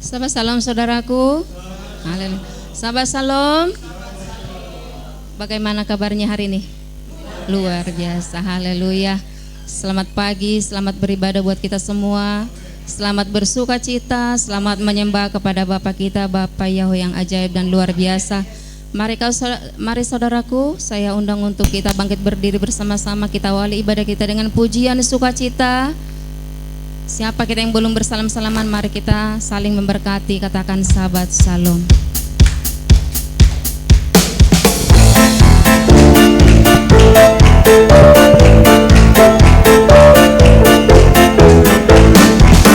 Sahabat salam saudaraku. Haleluya. Sahabat salam. Bagaimana kabarnya hari ini? Luar biasa. Haleluya. Selamat pagi, selamat beribadah buat kita semua. Selamat bersuka cita, selamat menyembah kepada Bapa kita, Bapa Yahweh yang ajaib dan luar biasa. Mari saudaraku, saya undang untuk kita bangkit berdiri bersama-sama. Kita awali ibadah kita dengan pujian sukacita. Siapa kita yang belum bersalam-salaman, mari kita saling memberkati. Katakan sahabat salam.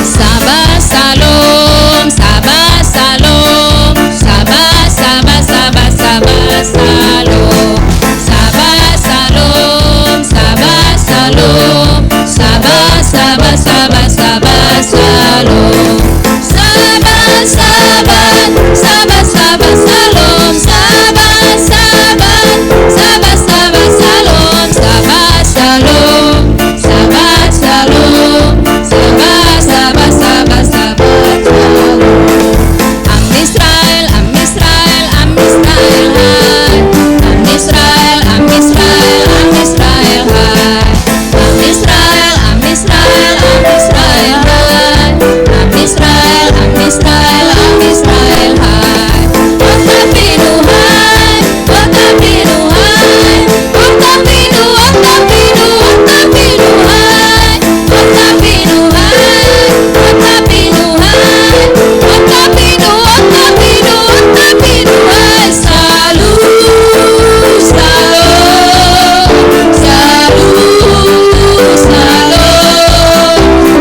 Sahabat salam, sahabat salam, sahabat sahabat sahabat sahabat salam, sahabat salam, sahabat salam, sahabat sahabat sahabat sahabat salam, sahabat sahabat sahabat sahabat salam, sahabat sahabat sahabat sahabat salam, sahabat salam, sahabat salam, sahabat sahabat sahabat sahabat salam. Am Israel, Am Israel, Am Israel, hai. Am Israel, Am Israel, Am Israel, hai. Am Israel, Am Israel, Am Israel, hai. Am Israel, Am Israel, Am Israel, hai. Otapinu, hai. Otapinu, hai. Otapinu, otapinu, otapinu, hai. Otapinu, hai. Otapinu, hai. Otapinu, otapinu, otapinu, hai. Salu, salu, salu, salu,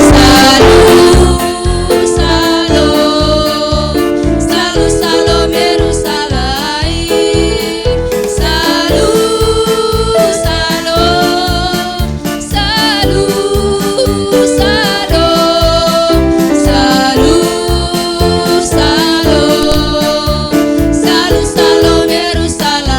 salu, salu, salu, Yerusalem. Salu, salu, salu, salu, salu, salu, salu, salu, Yerusalem.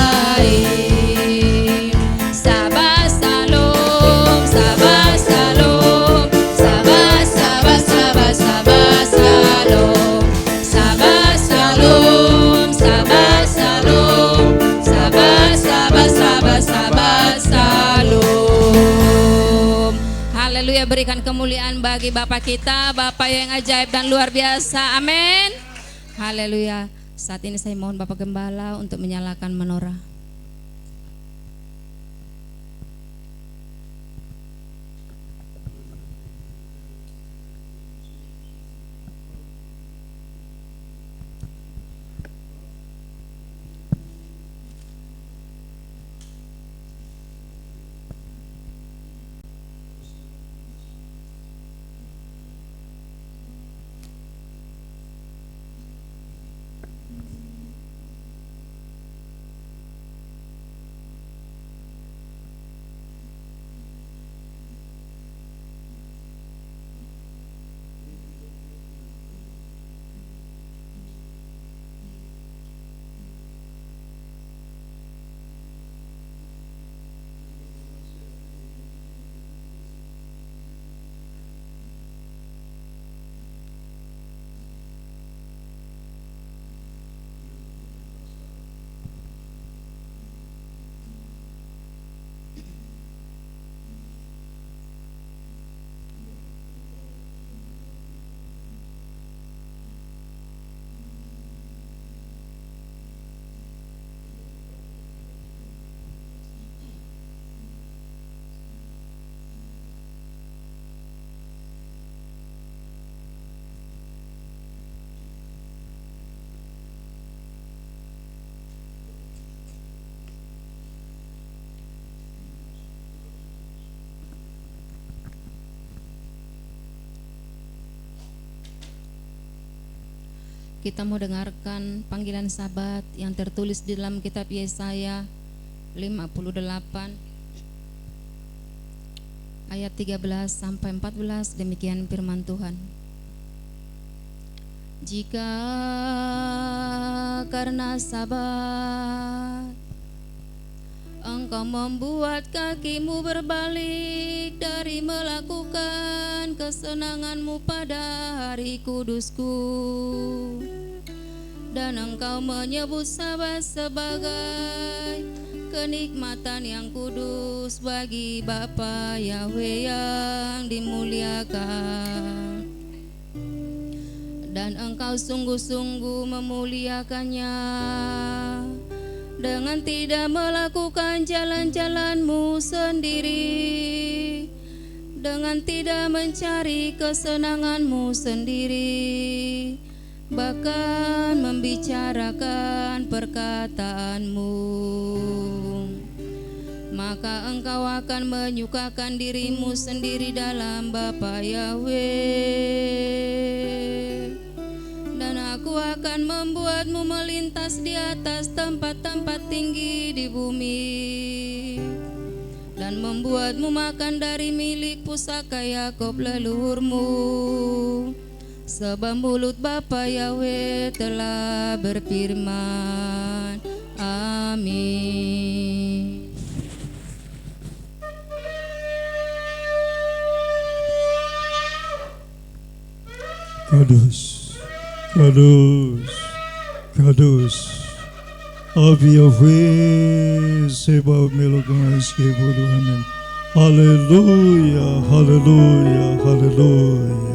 Sahabat salam, sahabat salam, sahabat sahabat sahabat sahabat salam, sahabat salam, sahabat salam, sahabat sahabat sahabat sahabat salam. Haleluya, berikan kemuliaan bagi Bapa kita, Bapa yang ajaib dan luar biasa. Amin. Haleluya. Saat ini saya mohon Bapak Gembala untuk menyalakan menorah. Kita mau dengarkan panggilan sabat yang tertulis di dalam kitab Yesaya 58 ayat 13 sampai 14. Demikian firman Tuhan. Jika karena sabat engkau membuat kakimu berbalik dari melakukan menyatakan kesenangan-Mu pada hari kudus-Ku. Dan Engkau menyebut Sabat sebagai kenikmatan yang kudus bagi Bapa Yahweh yang dimuliakan. Dan Engkau sungguh-sungguh memuliakannya dengan tidak melakukan jalan-jalan-Mu sendiri, dengan tidak mencari kesenangan-Mu sendiri, bahkan membicarakan perkataan-Mu. Maka Engkau akan menyukakan diri-Mu sendiri dalam Bapa Yahweh. Dan Aku akan membuat-Mu melintas di atas tempat-tempat tinggi di bumi, dan membuat-Mu makan dari milik pusaka Yakub leluhur-Mu, sebab mulut Bapa Yahweh telah berfirman. Amin. Kudus, kudus, kudus, Abi Yahweh sebab meluk mengasihi Tuhan. Haleluya, haleluya, haleluya.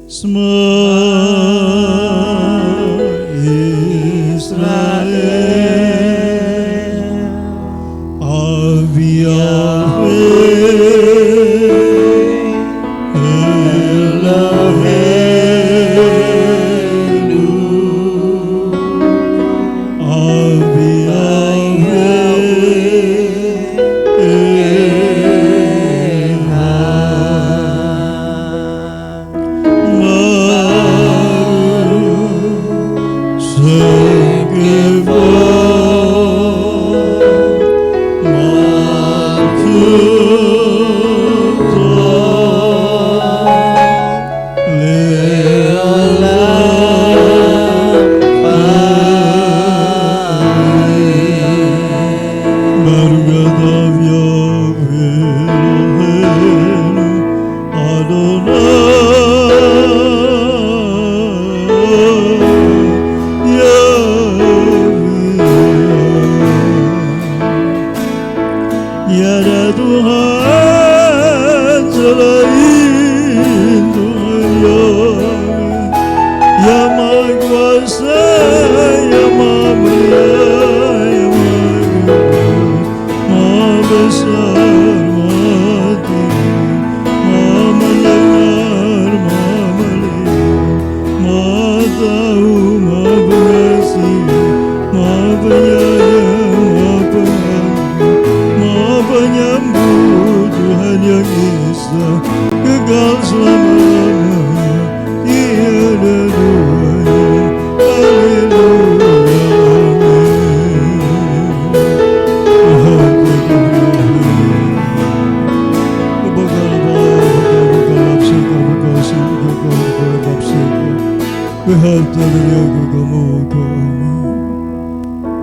Semua Israel, Abi Yahweh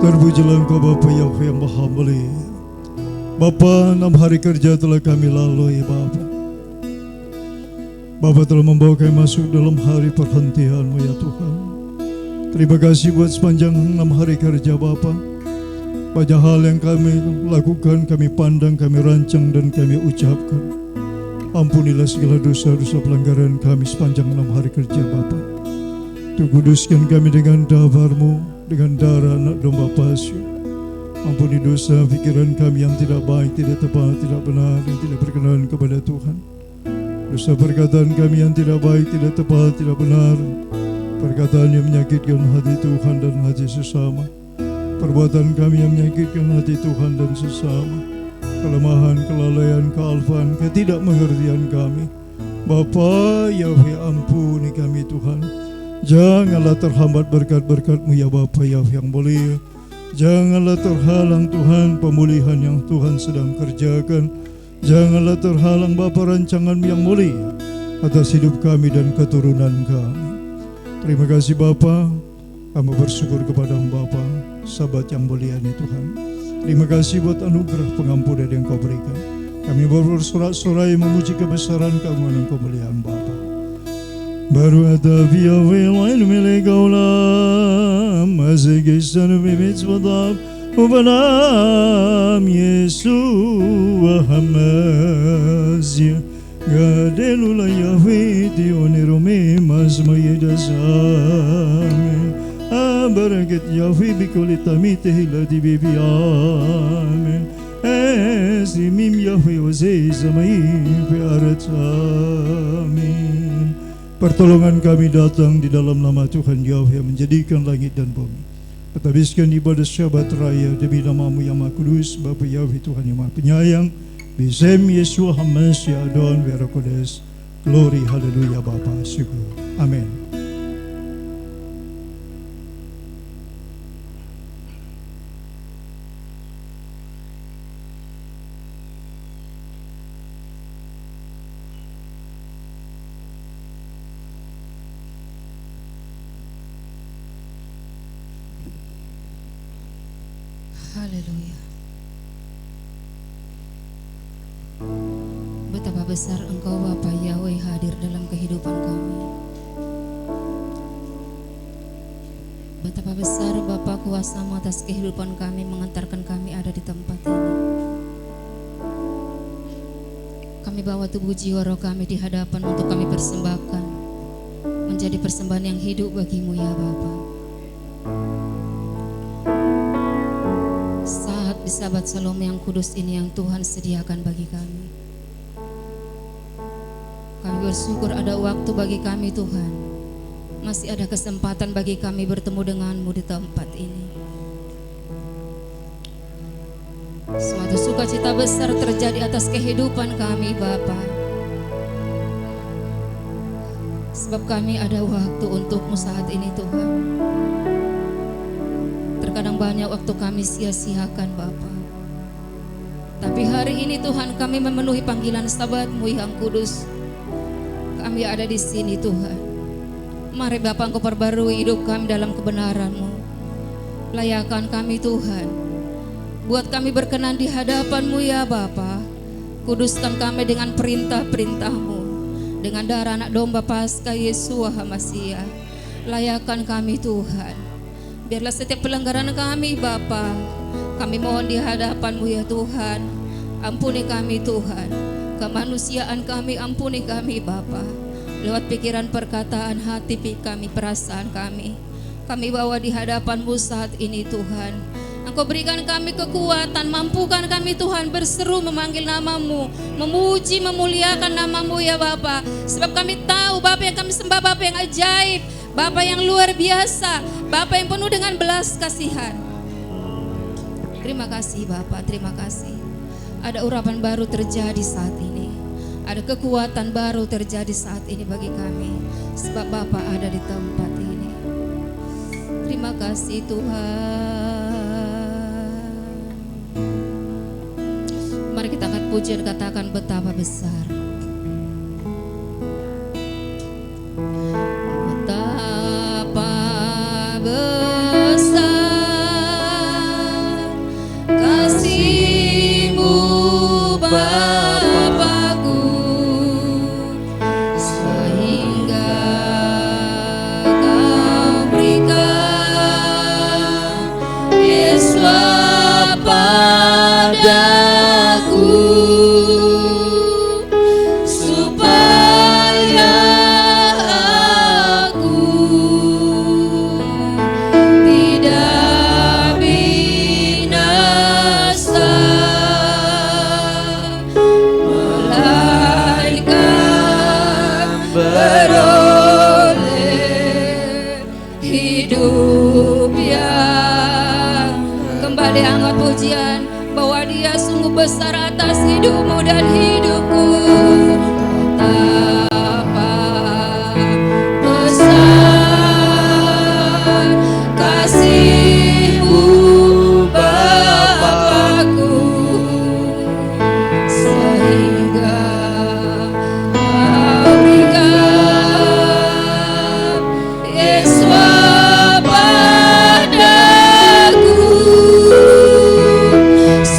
Terpujilah Engkau Bapa Yahweh yang Maha Mulia. Bapa, 6 hari kerja telah kami lalui Bapa. Bapa telah membawa kami masuk dalam hari perhentian-Mu ya Tuhan. Terima kasih buat sepanjang 6 hari kerja Bapa. Banyak hal yang kami lakukan, kami pandang, kami rancang dan kami ucapkan. Ampunilah segala dosa-dosa pelanggaran kami sepanjang 6 hari kerja Bapa. Kuduskan kami dengan dabar-Mu, dengan darah anak domba pasyu. Ampuni dosa pikiran kami yang tidak baik, tidak tepat, tidak benar, yang tidak berkenan kepada Tuhan. Dosa perkataan kami yang tidak baik, tidak tepat, tidak benar, perkataan yang menyakitkan hati Tuhan dan hati sesama. Perbuatan kami yang menyakitkan hati Tuhan dan sesama. Kelemahan, kelalaian, kealpaan, ketidakmengertian kami. Bapa Yahweh, ampuni kami Tuhan. Janganlah terhambat berkat-berkat-Mu ya Bapa Yahweh yang mulia. Janganlah terhalang Tuhan pemulihan yang Tuhan sedang kerjakan. Janganlah terhalang Bapa rancangan-Mu yang mulia atas hidup kami dan keturunan kami. Terima kasih Bapa, kami bersyukur kepada-Mu Bapa, Sabat yang mulia ini Tuhan. Terima kasih buat anugerah pengampunan yang Kau berikan. Kami bersorak-sorai memuji kebesaran kamu dan kemuliaan Bapa. Baru ada via lain milik kaulah masih kisah bimitzvodav ubanam Yesua Hamazia gadelula Yahweh dionirome mazmayedazame barakat Yahweh bikolitami tehila di bibi amen Esimim Yahweh wazei zamai biarat amin. Pertolongan kami datang di dalam nama Tuhan Yahweh yang menjadikan langit dan bumi. Pertabiskan ibadah Syabat Raya demi namamu yang Maha Kudus, Bapa Yahweh Tuhan yang Maha Penyayang, Bisem Yesua Hamasya Adon Verakodes. Glory, haleluya Bapa, syukur. Amin. Haleluya. Betapa besar Engkau Bapa Yahweh hadir dalam kehidupan kami. Betapa besar Bapa kuasa-Mu atas kehidupan kami, mengantarkan kami ada di tempat ini. Kami bawa tubuh jiwa roh kami di hadapan untuk kami persembahkan, menjadi persembahan yang hidup bagi-Mu ya Bapa. Sahabat Salome yang kudus ini yang Tuhan sediakan bagi kami. Kami bersyukur ada waktu bagi kami Tuhan. Masih ada kesempatan bagi kami bertemu dengan-Mu di tempat ini. Suatu sukacita besar terjadi atas kehidupan kami Bapa. Sebab kami ada waktu untuk-Mu saat ini Tuhan. Terkadang banyak waktu kami sia-siakan Bapa. Tapi hari ini Tuhan kami memenuhi panggilan sahabat-Mu yang kudus. Kami ada di sini Tuhan. Mari Bapa Engkau perbarui hidup kami dalam kebenaran-Mu. Layakan kami Tuhan. Buat kami berkenan di hadapan-Mu ya Bapa. Kuduskan kami dengan perintah-perintah-Mu. Dengan darah anak domba Paskah Yesua Hamasiah. Layakan kami Tuhan. Biarlah setiap pelanggaran kami Bapa, kami mohon di hadapan-Mu ya Tuhan. Ampuni kami Tuhan. Kemanusiaan kami ampuni kami Bapa. Lewat pikiran, perkataan, hati kami, perasaan kami. Kami bawa di hadapan-Mu saat ini Tuhan. Engkau berikan kami kekuatan, mampukan kami Tuhan berseru memanggil nama-Mu, memuji, memuliakan nama-Mu ya Bapa. Sebab kami tahu Bapa yang kami sembah Bapa yang ajaib, Bapa yang luar biasa, Bapa yang penuh dengan belas kasihan. Terima kasih Bapa, terima kasih. Ada urapan baru terjadi saat ini. Ada kekuatan baru terjadi saat ini bagi kami. Sebab Bapa ada di tempat ini. Terima kasih Tuhan. Mari kita angkat pujian, katakan betapa besar. Bapakku, sehingga Kau berikan Yesus padaku, supaya aku tidak binasa, beroleh hidup yang kembali. Angkat pujian bahwa Dia sungguh besar atas hidupmu dan hidupku. Betapa besar kasih-Mu Bapakku, sehingga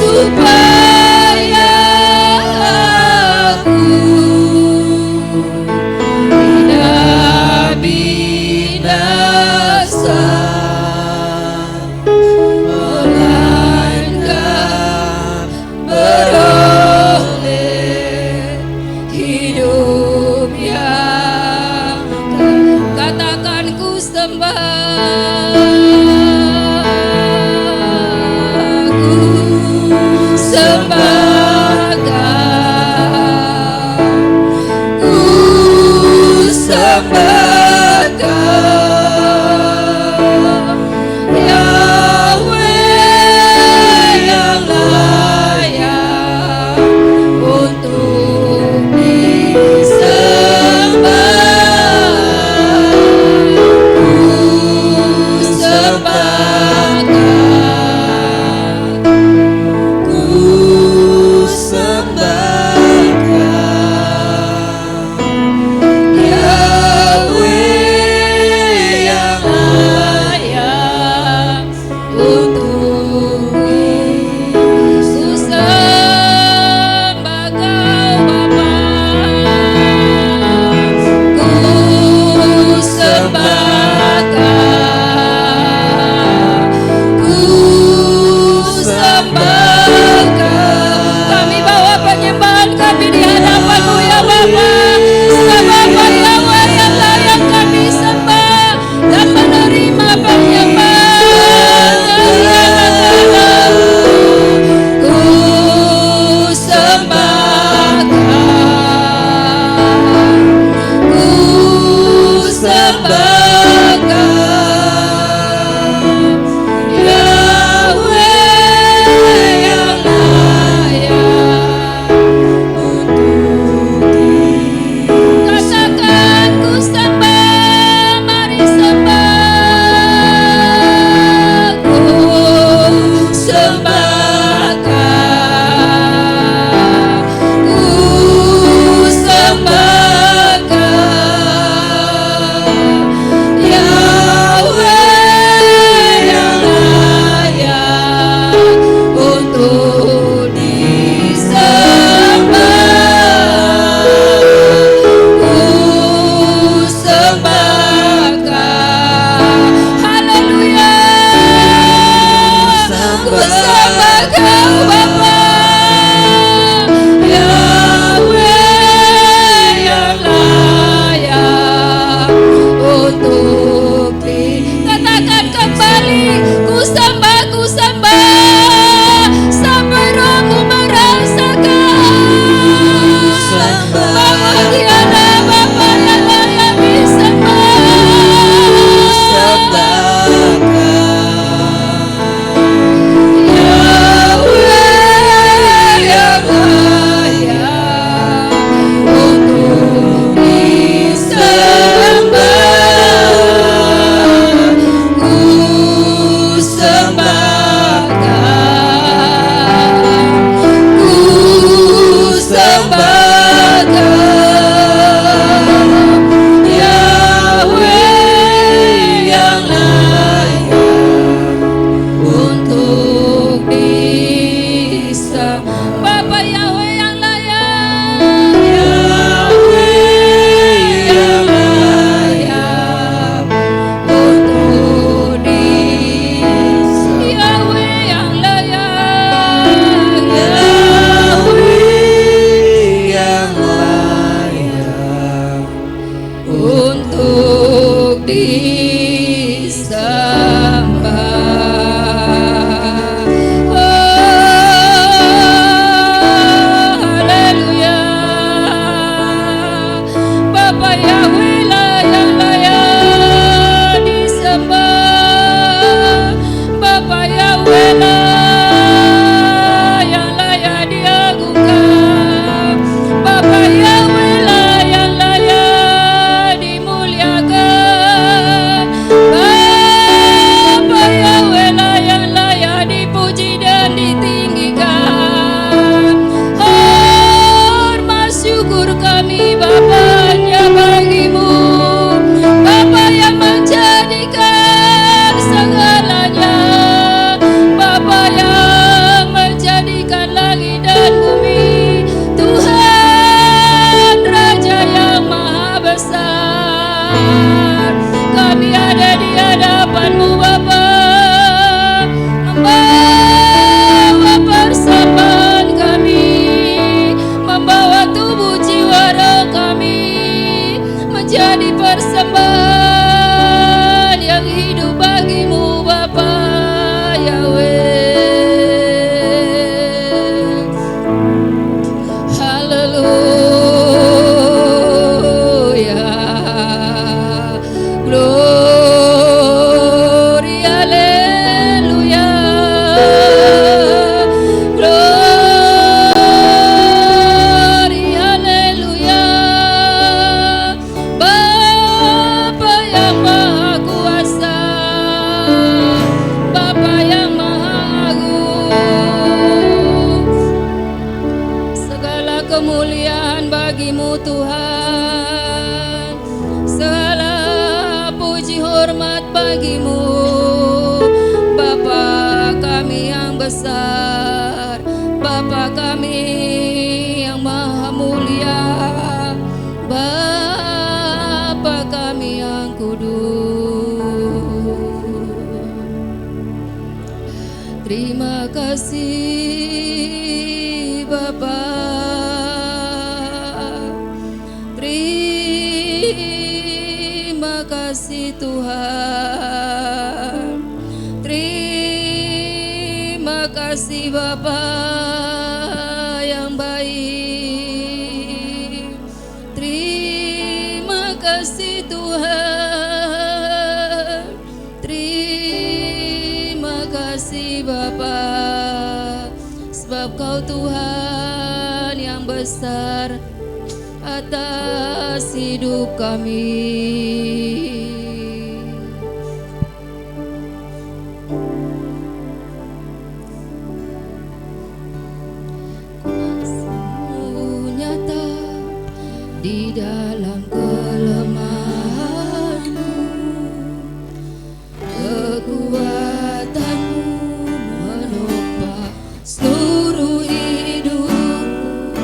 supaya Membawa tubuh jiwa roh kami Tuhan. Segala puji hormat bagimu, Bapa kami yang besar, Bapa kami yang maha mulia, Bapa kami yang kudus. Terima kasih Bapa, terima kasih Tuhan, terima kasih Bapa yang baik, terima kasih Tuhan, terima kasih Bapa, sebab Kau Tuhan yang besar atas hidup kami. Nyata di dalam kelemahanmu, kekuatanmu menopang seluruh hidupku.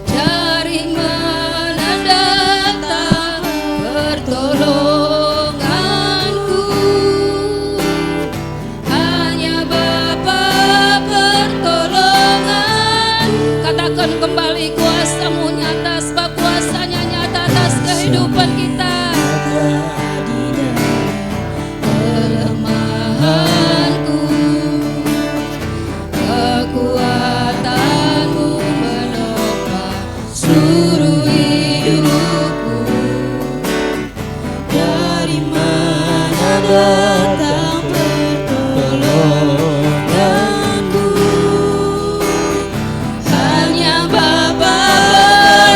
Dari mana datang pertolonganku? Hanya Bapa pertolongan. Katakan kembali, kuasa-Mu nyata, sebab kuasa-Nya nyata atas kehidupan kita. Kelemahanku, kekuatanmu menopang seluruh hidupku. Dari mana datang pertolonganku? Hanya Bapa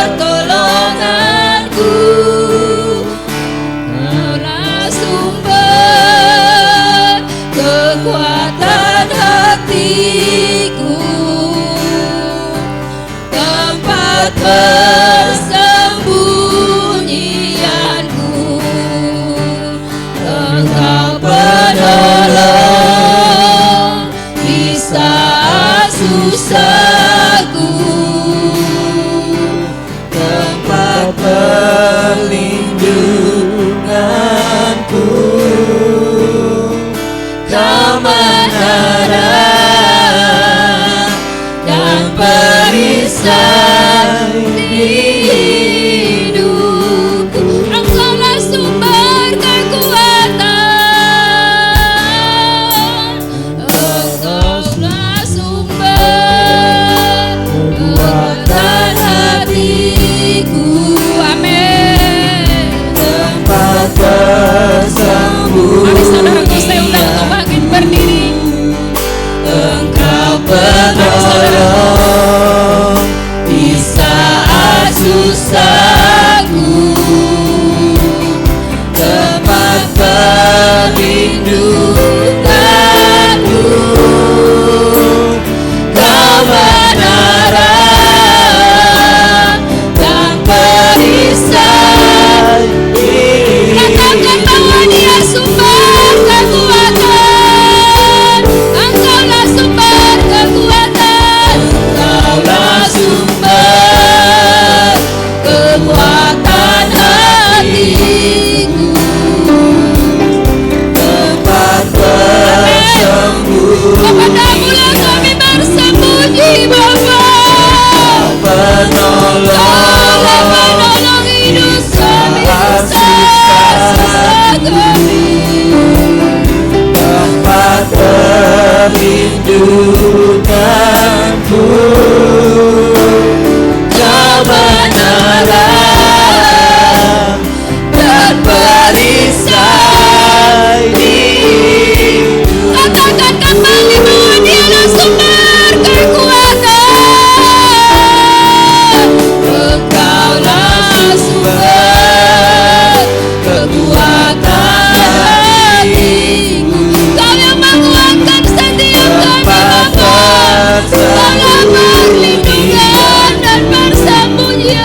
pertolonganku. Kaulah sumber kekuatan hatiku, tempat persembunyianku. Engkau penolong di saat susahku, tempat perlindunganku. Kebenaran dan perisai hidupku. Engkaulah sumber kekuatan, Engkaulah sumber kekuatan hatiku. Amin. Tempat bersembuh. Mari saudaraku, saya undang untuk bangkit berdiri. Engkau penolong di saat susahku, tempat perlindunganku. Kebenaran dan perisai. Katakan bahwa Dia sumber kekuatan. Engkaulah sumber kekuatan. Engkaulah sumber kekuatan hatiku, tempat bersembunyi. Kepadamu-lah kami bersembunyi, Bapa. Penolong hidup kami, susah kami, tempat perlindunganku. Kebenaran dan perisai hidup. Katakan kembali bahwa Dialah sumber kekuatan. Engkaulah sumber kekuatan hatiku. Kau yang menguatkan setiap kami, Bapa. Kau yang perlindungan dan persembunyian.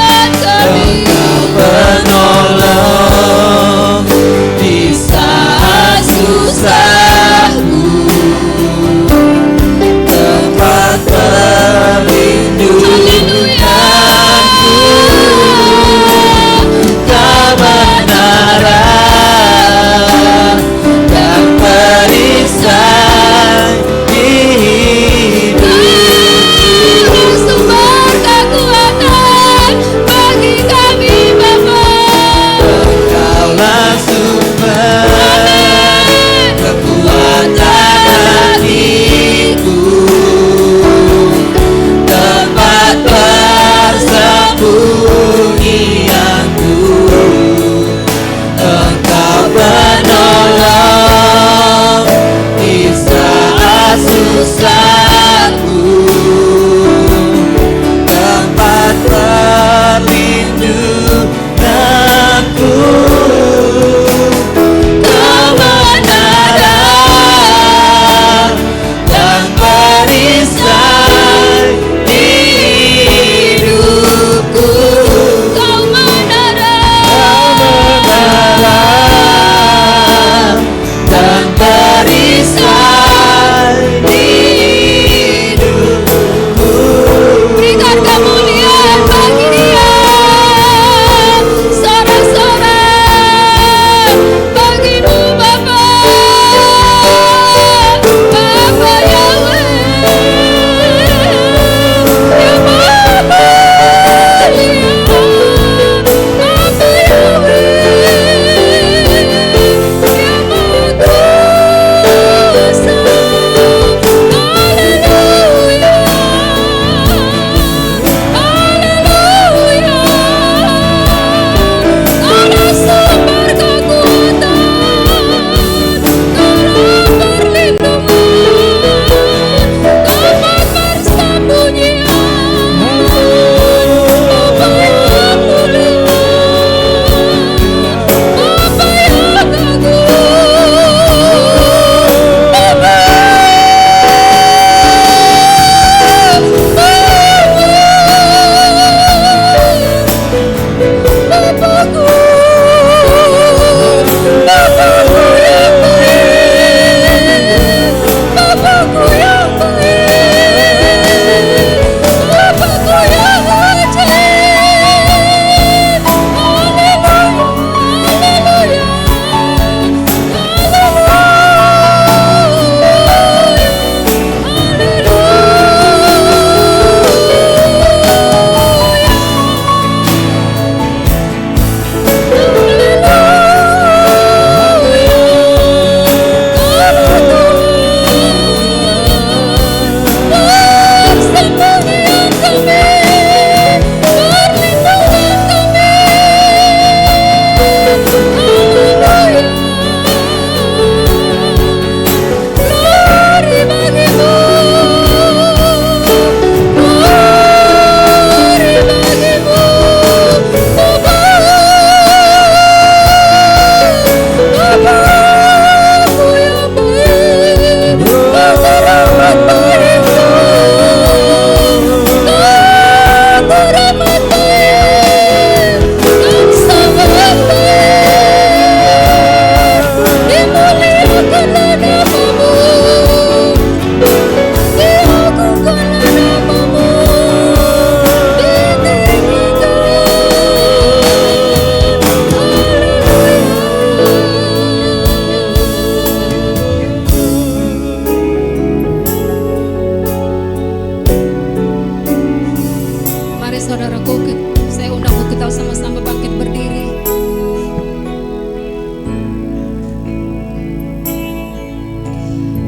bangkit. Saya undang kita sama-sama bangkit berdiri.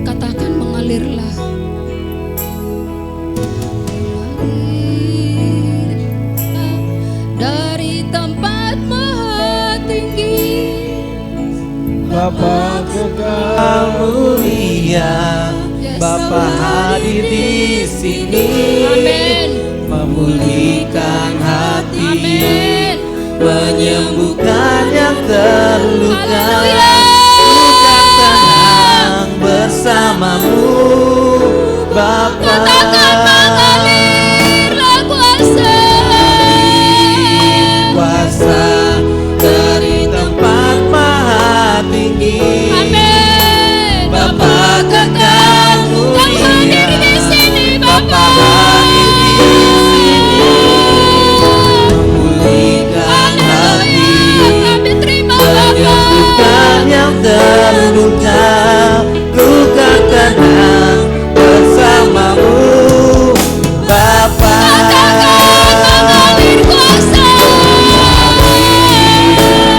Katakan mengalirlah. Dari tempat maha tinggi, Bapa kekal mulia, Bapa hadir di sini, amin, memulihkan hati, amin, menyembuhkan yang terluka, haleluya. bukan tenang bersamamu, Bapa. Katakan mengalirlah kuasa, Kuasa dari tempat maha tinggi, amin. Bapa kekal Yang mulia, hadir di sini, Bapa Bapa. hadir di sini, memulihkan hati, Kami terima Bapa. menyembuhkan yang terluka, luka tenang bersamamu, Bapa. Mengalir kuasa,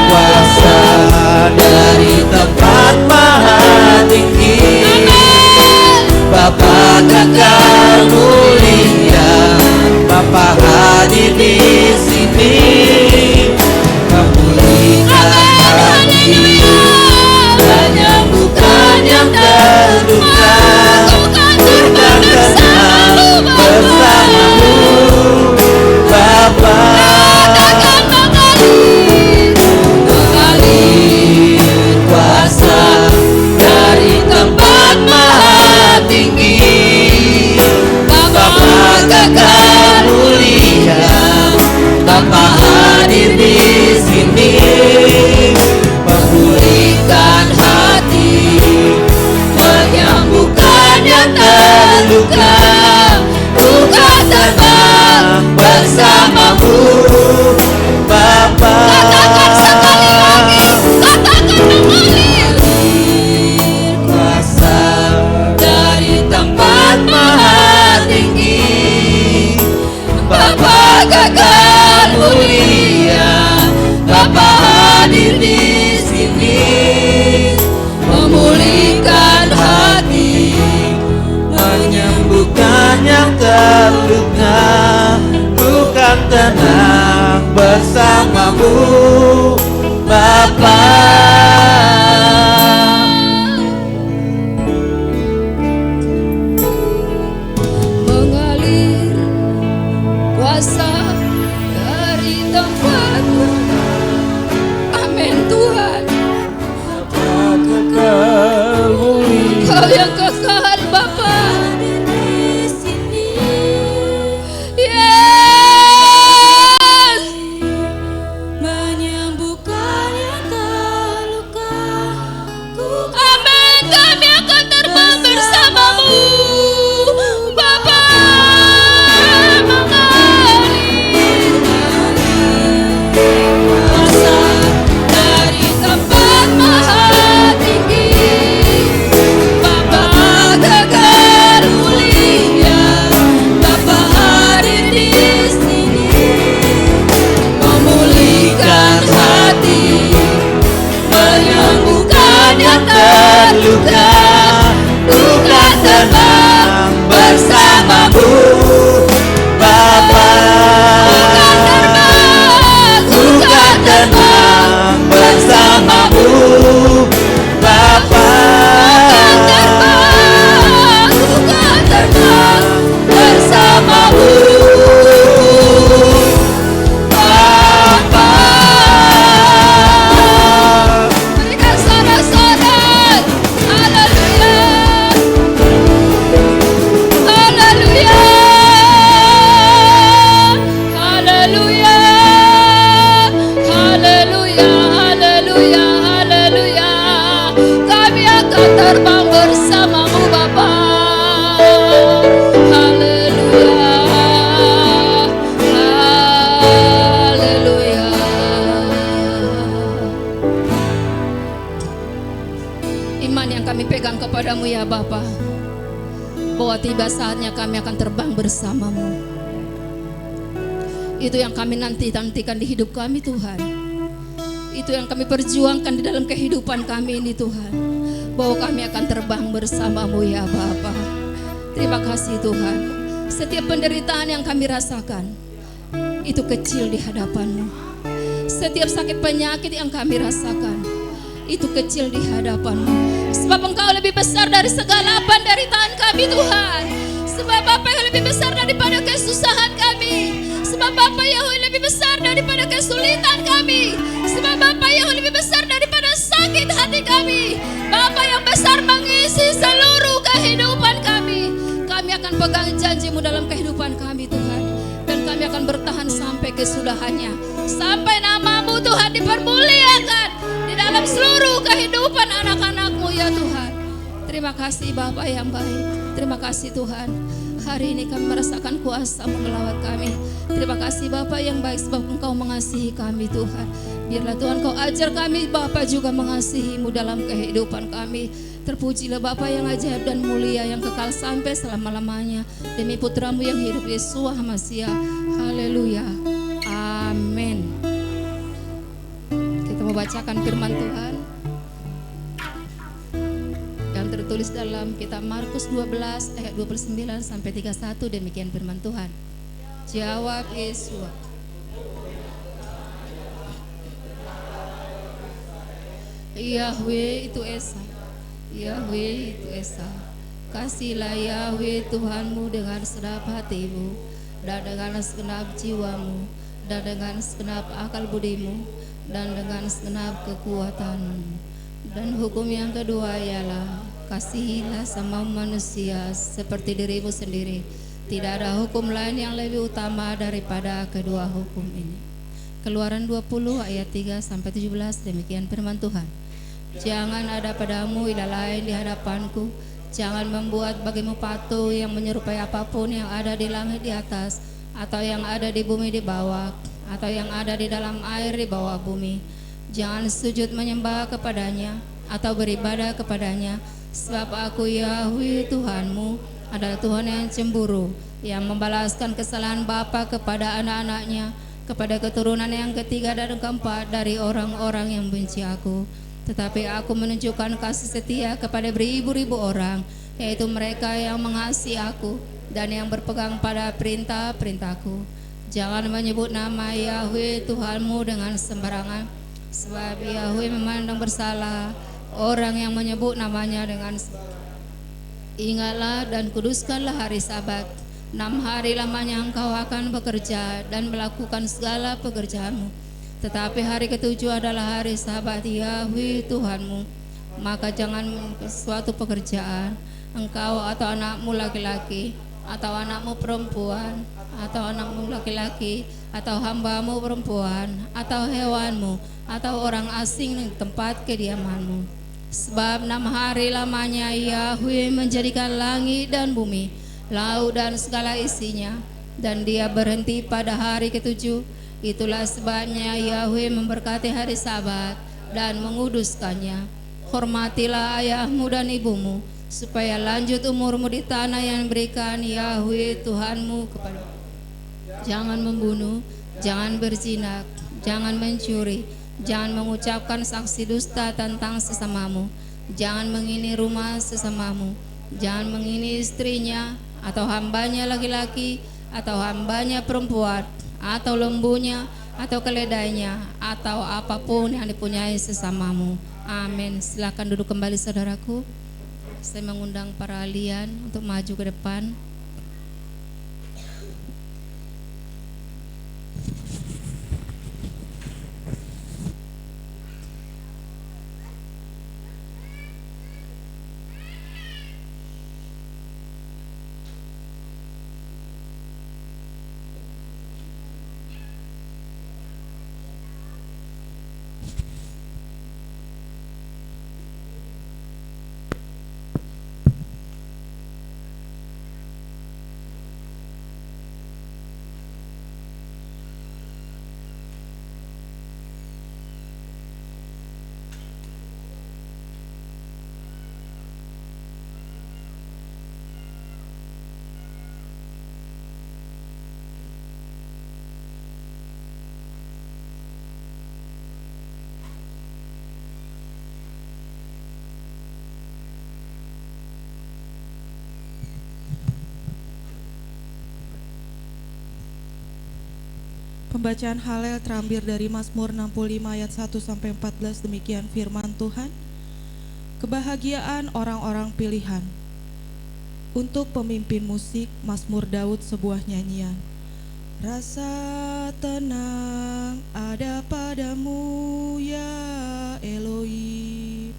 Kuasa dari tempat maha tinggi, Bapa kekal mulia, Bapa hadir di sini, memulihkan hati, menyembuhkan yang terluka, bukan tenang bersamamu, Bapa. Kuasa dari tempat maha tinggi, Bapa kekal mulia, Bapa hadir di sini, memulihkan hati, menyembuhkan yang terluka, luka tenang bersamamu, Bapa. Kuasa dari tempat maha tinggi, Bapa kekal mulia, Bapa hadir di sini, memulihkan hati, menyembuhkan yang terluka, bukan tenang bersamamu, Bapa. mengalir kuasa dari tempat. Amin Tuhan. Kekal mulia, Kau yang kekal Bapa. Yes. Menyembuhkan yang terluka, Amin. Kami akan terbang bersamamu, Bapa. Kuasa dari tempat maha tinggi, Bapa kekal mulia, Bapa hadir di sini, memulihkan hati, menyembuhkan yang terluka, luka tenang bersamamu, Bapa. Luka tenang bersamamu, Bapa. bersamamu, Bapa. berikan sorak-sorak, haleluya, haleluya, haleluya, haleluya, haleluya, haleluya. Kami akan terbang bersamamu Bapa. Haleluya, haleluya. Iman yang kami pegang kepadamu ya Bapa, bahwa tiba saatnya kami akan terbang bersamamu. Itu yang kami nantikan di hidup kami Tuhan. Itu yang kami perjuangkan di dalam kehidupan kami ini Tuhan, bahwa kami akan terbang bersamamu ya Bapa. Terima kasih Tuhan. Setiap penderitaan yang kami rasakan itu kecil di hadapan-Mu. Setiap sakit penyakit yang kami rasakan itu kecil di hadapan-Mu. Sebab Engkau lebih besar dari segala penderitaan kami Tuhan. Sebab Bapa yang lebih besar daripada kesusahan kami. Sebab Bapa yang lebih besar daripada kesulitan kami. Sebab Bapa yang lebih besar daripada sakit hati kami. Bapa yang besar mengisi seluruh kehidupan kami. Kami akan pegang janji-Mu dalam kehidupan kami Tuhan. Dan kami akan bertahan sampai kesudahannya. Sampai nama-Mu Tuhan dipermuliakan di dalam seluruh kehidupan anak-anak-Mu ya Tuhan. Terima kasih Bapa yang baik. Terima kasih Tuhan. Hari ini kami merasakan kuasa-Mu melawat kami. Terima kasih Bapa yang baik, sebab Engkau mengasihi kami Tuhan. Biarlah Tuhan Kau ajar kami Bapa juga mengasihi-Mu dalam kehidupan kami. Terpujilah Bapa yang ajaib dan mulia, yang kekal sampai selama-lamanya. Demi Putra-Mu yang hidup, Yesus Masiah. Haleluya. Amin. Kita mau bacakan firman Tuhan yang tertulis dalam kitab Markus 12 ayat 29 sampai 31. Demikian firman Tuhan. Jawab Yesus, Yahweh itu Esa, Yahweh itu Esa. Kasihlah Yahweh Tuhanmu dengan segenap hatimu, dan dengan segenap jiwamu, dan dengan segenap akal budimu, dan dengan segenap kekuatanmu. Dan hukum yang kedua ialah kasihilah sama manusia seperti dirimu sendiri. Tidak ada hukum lain yang lebih utama daripada kedua hukum ini. Keluaran 20 ayat 3 sampai 17. Demikian firman Tuhan. Jangan ada padamu ilah lain di hadapanku. Jangan membuat bagimu patung yang menyerupai apapun yang ada di langit di atas, atau yang ada di bumi di bawah, atau yang ada di dalam air di bawah bumi. Jangan sujud menyembah kepadanya atau beribadah kepadanya. Sebab aku Yahweh Tuhanmu adalah Tuhan yang cemburu, yang membalaskan kesalahan bapa kepada anak-anaknya, kepada keturunan yang ketiga dan keempat dari orang-orang yang benci aku. Tetapi aku menunjukkan kasih setia kepada beribu-ribu orang, yaitu mereka yang mengasihi aku dan yang berpegang pada perintah-perintahku. Jangan menyebut nama Yahweh Tuhanmu dengan sembarangan, sebab Yahweh memandang bersalah orang yang menyebut namanya dengan Ingatlah dan kuduskanlah hari Sabat. 6 hari lamanya engkau akan bekerja dan melakukan segala pekerjaanmu. Tetapi hari ketujuh adalah hari Sabat Yahweh Tuhanmu. Maka jangan suatu pekerjaan, engkau atau anakmu laki-laki, atau anakmu perempuan, atau anakmu laki-laki, atau hambamu perempuan, atau hewanmu, atau orang asing di tempat kediamanmu. Sebab 6 hari lamanya Yahweh menjadikan langit dan bumi, laut dan segala isinya, dan Dia berhenti pada hari ketujuh. Itulah sebabnya Yahweh memberkati hari Sabat dan menguduskannya. Hormatilah ayahmu dan ibumu, supaya lanjut umurmu di tanah yang diberikan Yahweh Tuhanmu kepada. Jangan membunuh, jangan berzina, jangan mencuri, jangan mengucapkan saksi dusta tentang sesamamu, jangan menghini rumah sesamamu, jangan menghini istrinya, atau hambanya laki-laki, atau hambanya perempuan, atau lembunya, atau keledainya, atau apapun yang dipunyai sesamamu. Amin. Silakan duduk kembali saudaraku. Saya mengundang para ahlian untuk maju ke depan. Pembacaan Halel terambil dari Mazmur 65 ayat 1 sampai 14. Demikian firman Tuhan. Kebahagiaan orang-orang pilihan. Untuk pemimpin musik, Mazmur Daud, sebuah nyanyian. Rasa tenang ada padamu ya Elohim,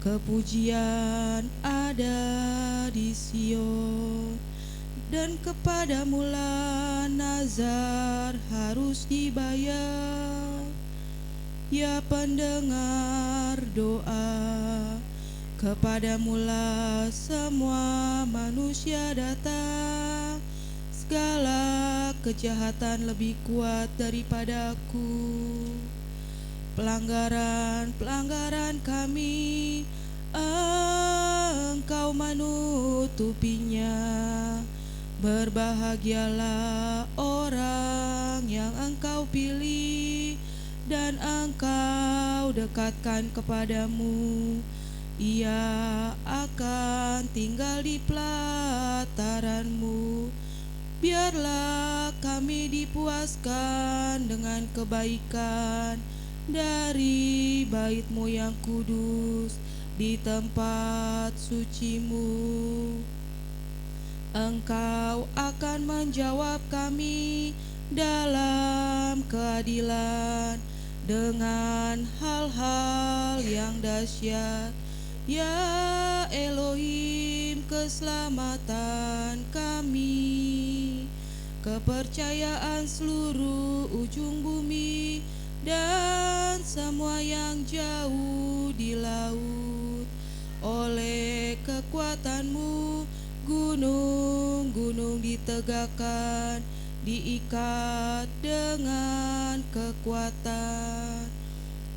kepujian ada di Sion, dan kepadamu lah nazar harus dibayar. Ya pendengar doa, kepadamu lah semua manusia datang. Segala kejahatan lebih kuat daripadaku. Pelanggaran kami Engkau menutupinya. Berbahagialah orang yang Engkau pilih dan Engkau dekatkan kepadamu. Ia akan tinggal di pelataranmu. Biarlah kami dipuaskan dengan kebaikan dari bait-Mu yang kudus di tempat suci-Mu. Engkau akan menjawab kami dalam keadilan dengan hal-hal yang dahsyat. Ya Elohim, keselamatan kami, kepercayaan seluruh ujung bumi dan semua yang jauh di laut. Oleh kekuatan-Mu gunung-gunung ditegakkan, diikat dengan kekuatan.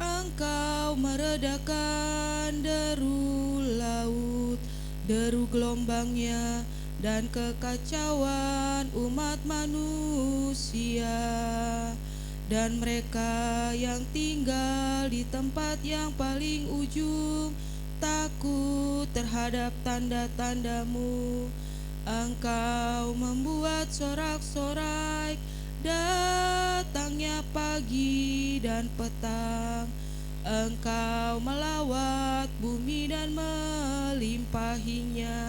Engkau meredakan deru laut, deru gelombangnya, dan kekacauan umat manusia. Dan mereka yang tinggal di tempat yang paling ujung takut terhadap tanda-tanda-Mu. Engkau membuat sorak-sorai datangnya pagi dan petang. Engkau melawat bumi dan melimpahinya.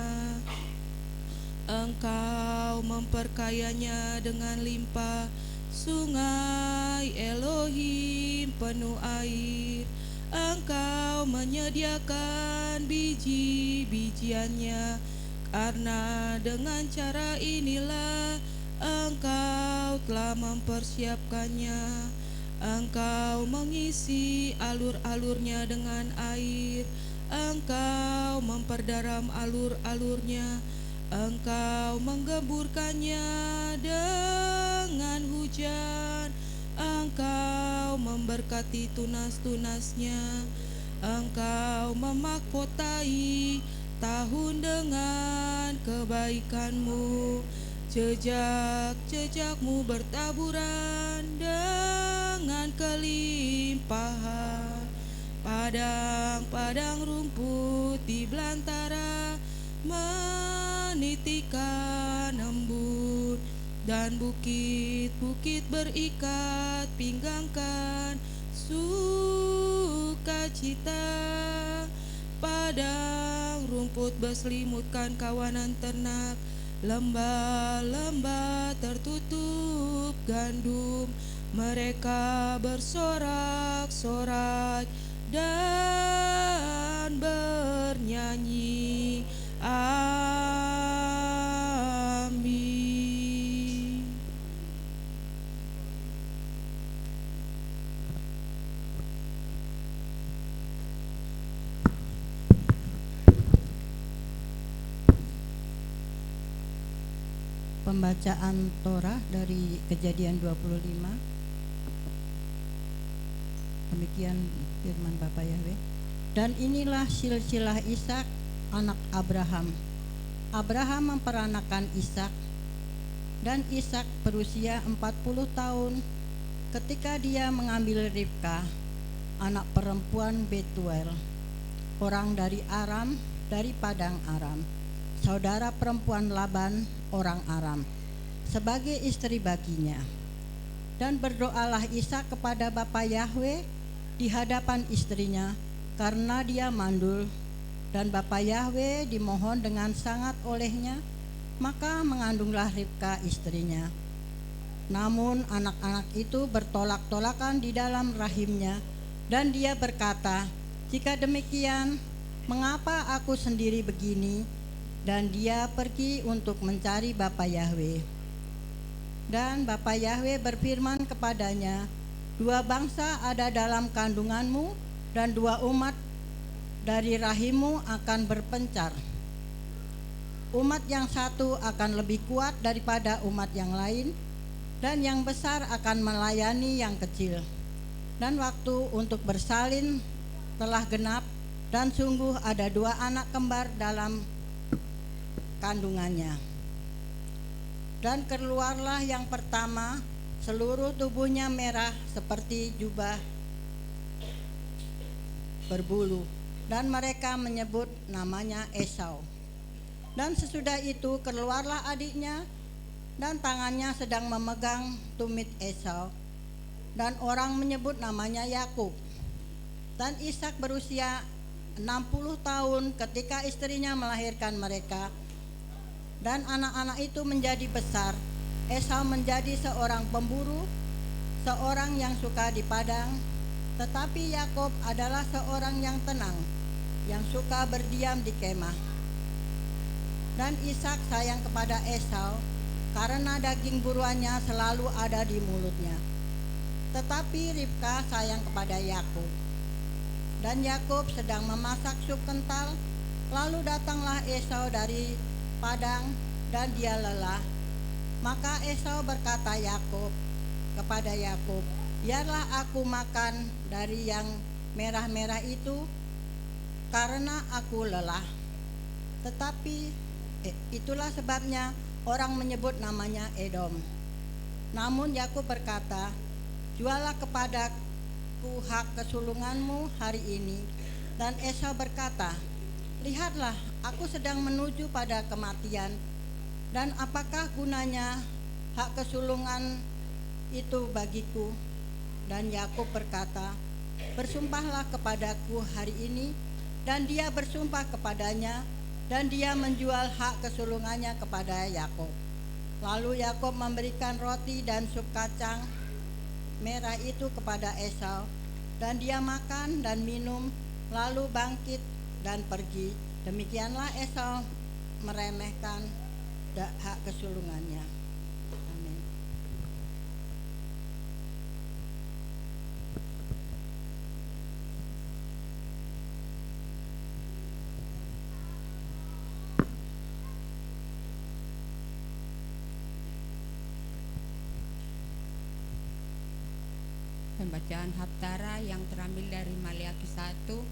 Engkau memperkayanya dengan limpah. Sungai Elohim penuh air. Engkau menyediakan biji-bijiannya, karena dengan cara inilah Engkau telah mempersiapkannya. Engkau mengisi alur-alurnya dengan air. Engkau memperdaram alur-alurnya. Engkau menggemburkannya dengan hujan. Engkau memberkati tunas-tunasnya. Engkau memahkotai tahun dengan kebaikan-Mu. Jejak-jejak-Mu bertaburan dengan kelimpahan. Padang-padang rumput di belantara menitikan embun, dan bukit-bukit berikat pinggangkan sukacita. Padang rumput berselimutkan kawanan ternak. Lembah-lembah tertutup gandum. Mereka bersorak-sorai dan bernyanyi. Amin. Pembacaan Torah dari Kejadian 25. Demikian firman Bapa Yahweh. Dan inilah silsilah Ishak anak Abraham. Abraham memperanakan Ishak, dan Ishak berusia 40 tahun ketika dia mengambil Ribka, anak perempuan Betuel, orang dari Aram, dari padang Aram, saudara perempuan Laban orang Aram, sebagai istri baginya. Dan berdoalah Ishak kepada Bapa Yahwe di hadapan istrinya, karena dia mandul. Dan Bapa Yahwe dimohon dengan sangat olehnya, maka mengandunglah Ribka istrinya. Namun anak-anak itu bertolak-tolakan di dalam rahimnya, dan dia berkata, "Jika demikian, mengapa aku sendiri begini?" Dan dia pergi untuk mencari Bapa Yahwe. Dan Bapa Yahwe berfirman kepadanya, "Dua bangsa ada dalam kandunganmu, dan dua umat dari rahimmu akan berpencar. Umat yang satu akan lebih kuat daripada umat yang lain, dan yang besar akan melayani yang kecil. Dan waktu untuk bersalin telah genap, dan sungguh ada dua anak kembar dalam kandungannya. Dan keluarlah yang pertama, seluruh tubuhnya merah seperti jubah berbulu, dan mereka menyebut namanya Esau. Dan sesudah itu keluarlah adiknya, dan tangannya sedang memegang tumit Esau, dan orang menyebut namanya Yakub. Dan Ishak berusia 60 tahun ketika istrinya melahirkan mereka. Dan anak-anak itu menjadi besar. Esau menjadi seorang pemburu, seorang yang suka di padang, tetapi Yakub adalah seorang yang tenang, yang suka berdiam di kemah. Dan Ishak sayang kepada Esau karena daging buruannya selalu ada di mulutnya. Tetapi Ribka sayang kepada Yakub. Dan Yakub sedang memasak sup kental, lalu datanglah Esau dari padang, dan dia lelah. Maka Esau berkata kepada Yakub, "Biarlah aku makan dari yang merah-merah itu, karena aku lelah." Tetapi itulah sebabnya orang menyebut namanya Edom. Namun Yakub berkata, "Jualah kepadaku hak kesulunganmu hari ini." Dan Esau berkata, "Lihatlah, aku sedang menuju pada kematian, dan apakah gunanya hak kesulungan itu bagiku?" Dan Yakub berkata, "Bersumpahlah kepadaku hari ini." Dan dia bersumpah kepadanya, dan dia menjual hak kesulungannya kepada Yakub. Lalu Yakub memberikan roti dan sup kacang merah itu kepada Esau, dan dia makan dan minum, lalu bangkit dan pergi. Demikianlah Esau meremehkan hak kesulungannya. Amin. Pembacaan Haftarah yang terambil dari Maliaki 1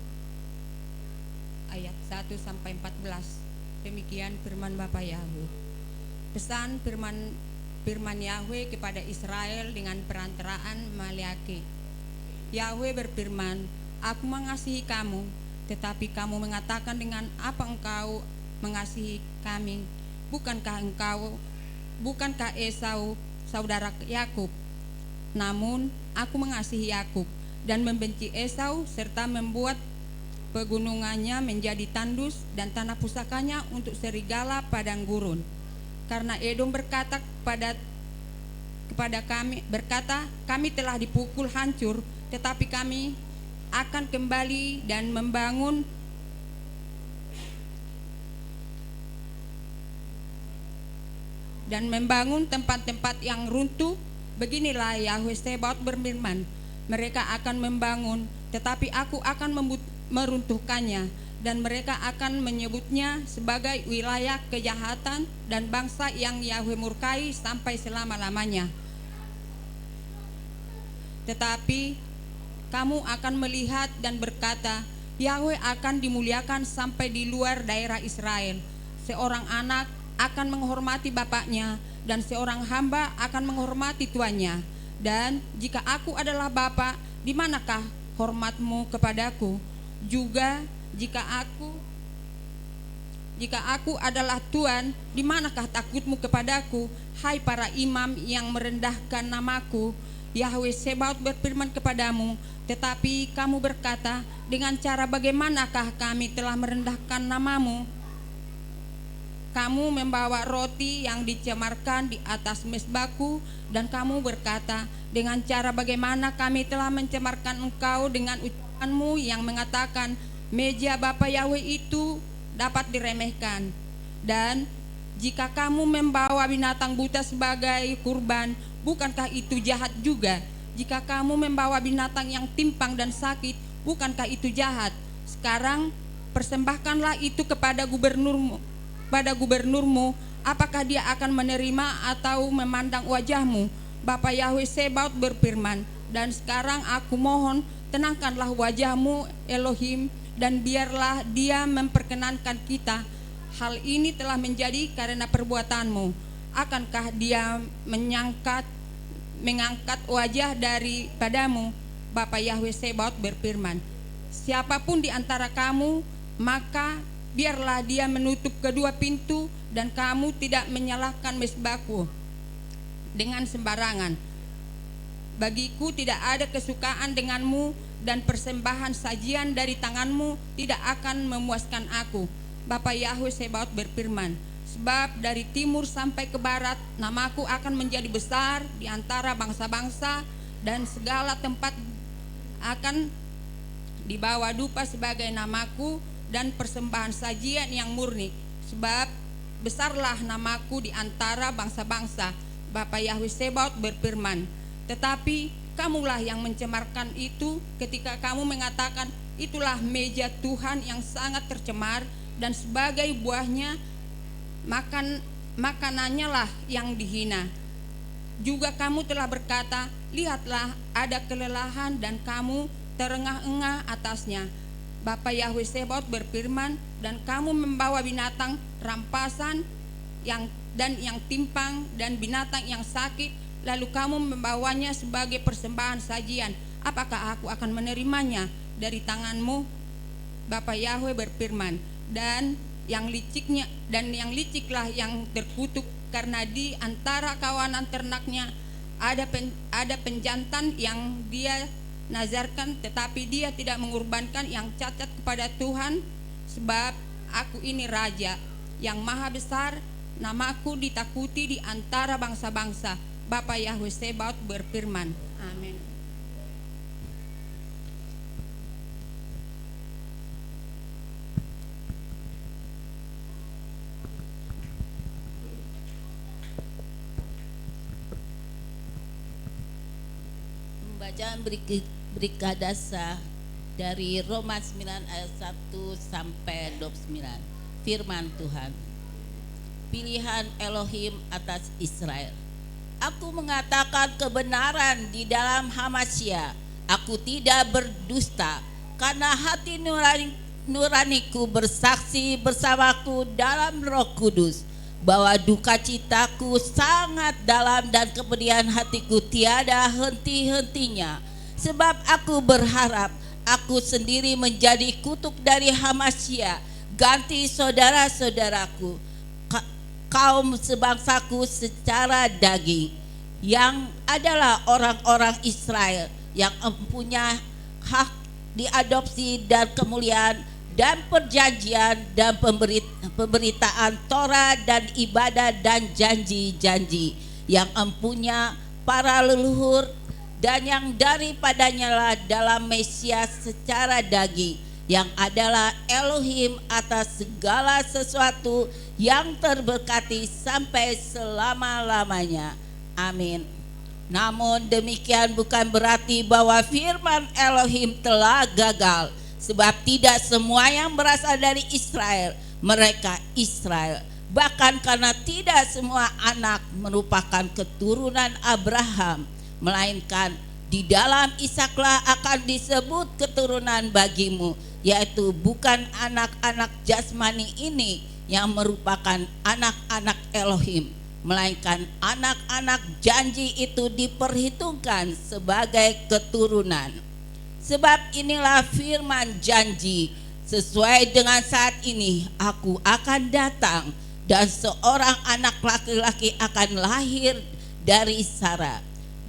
ayat 1 sampai 14. Demikian firman Bapa Yahwe. Pesan firman Yahwe kepada Israel dengan perantaraan Maliaki. Yahwe berfirman, "Aku mengasihi kamu, tetapi kamu mengatakan, dengan apa engkau mengasihi kami? Bukankah Esau saudara Yakub? Namun aku mengasihi Yakub dan membenci Esau, serta membuat pegunungannya menjadi tandus dan tanah pusakanya untuk serigala padang gurun. Karena Edom berkata kepada kami, kami telah dipukul hancur, tetapi kami akan kembali dan membangun tempat-tempat yang runtuh. Beginilah Yahwe Sebaot berfirman, mereka akan membangun, tetapi aku akan meruntuhkannya, dan mereka akan menyebutnya sebagai wilayah kejahatan dan bangsa yang Yahwe murkai sampai selama-lamanya. Tetapi kamu akan melihat dan berkata, Yahwe akan dimuliakan sampai di luar daerah Israel. Seorang anak akan menghormati bapaknya, dan seorang hamba akan menghormati tuannya. Dan jika aku adalah bapa, di manakah hormatmu kepadaku? Juga jika aku adalah tuan, di manakah takutmu kepadaku? Hai para imam yang merendahkan namaku, Yahweh Sebaot berfirman kepadamu, tetapi kamu berkata, dengan cara bagaimanakah kami telah merendahkan namamu? Kamu membawa roti yang dicemarkan di atas mezbahku, dan kamu berkata, dengan cara bagaimana kami telah mencemarkan engkau dengan ucapanmu yang mengatakan, meja Bapa Yahweh itu dapat diremehkan. Dan jika kamu membawa binatang buta sebagai kurban, bukankah itu jahat juga? Jika kamu membawa binatang yang timpang dan sakit, bukankah itu jahat? Sekarang persembahkanlah itu kepada gubernurmu. Apakah dia akan menerima atau memandang wajahmu? Bapa Yahweh Sebaot berfirman, dan sekarang aku mohon, tenangkanlah wajahmu Elohim, dan biarlah dia memperkenankan kita. Hal ini telah menjadi karena perbuatanmu. Akankah dia mengangkat wajah daripadamu? Bapa Yahweh Sebaot berfirman, siapapun di antara kamu, maka biarlah dia menutup kedua pintu, dan kamu tidak menyalahkan mezbahku dengan sembarangan. Bagiku tidak ada kesukaan denganmu, dan persembahan sajian dari tanganmu tidak akan memuaskan aku. Bapa Yahweh Sebaot berfirman, sebab dari timur sampai ke barat namaku akan menjadi besar di antara bangsa-bangsa, dan segala tempat akan dibawa dupa sebagai namaku dan persembahan sajian yang murni, sebab besarlah namaku di antara bangsa-bangsa. Bapa Yahweh Sebaot berfirman, tetapi kamulah yang mencemarkan itu ketika kamu mengatakan, itulah meja Tuhan yang sangat tercemar, dan sebagai buahnya makanannya lah yang dihina. Juga kamu telah berkata, lihatlah ada kelelahan dan kamu terengah-engah atasnya. Bapa Yahweh Sebaot berfirman, dan kamu membawa binatang rampasan yang timpang dan binatang yang sakit, lalu kamu membawanya sebagai persembahan sajian. Apakah aku akan menerimanya dari tanganmu? Bapa Yahweh berfirman, dan yang liciklah yang terkutuk, karena di antara kawanan ternaknya ada penjantan yang dia nazarkan, tetapi dia tidak mengorbankan yang cacat kepada Tuhan. Sebab aku ini raja yang maha besar, namaku ditakuti di antara bangsa-bangsa. Bapa Yahweh Sebaot berfirman. Amin. Pembacaan Brikadasa dari Roma 9 ayat 1 sampai 29. Firman Tuhan. Pilihan Elohim atas Israel. Aku mengatakan kebenaran di dalam Hamasya. Aku tidak berdusta, karena hati nuraniku bersaksi bersamaku dalam Roh Kudus bahwa duka citaku sangat dalam dan kepedihan hatiku tiada henti-hentinya. Sebab aku berharap aku sendiri menjadi kutuk dari Hamasya, ganti saudara-saudaraku, kaum sebangsaku secara daging, yang adalah orang-orang Israel yang mempunyai hak diadopsi dan kemuliaan dan perjanjian dan pemberitaan Torah dan ibadah dan janji-janji, yang mempunyai para leluhur, dan yang daripadanya lah dalam Mesias secara daging, yang adalah Elohim atas segala sesuatu, yang terberkati sampai selama-lamanya. Amin. Namun demikian bukan berarti bahwa firman Elohim telah gagal, sebab tidak semua yang berasal dari Israel mereka Israel. Bahkan karena tidak semua anak merupakan keturunan Abraham, melainkan di dalam Ishaklah akan disebut keturunan bagimu, yaitu bukan anak-anak jasmani ini yang merupakan anak-anak Elohim, melainkan anak-anak janji itu diperhitungkan sebagai keturunan. Sebab inilah firman janji, sesuai dengan saat ini aku akan datang, dan seorang anak laki-laki akan lahir dari Sarah,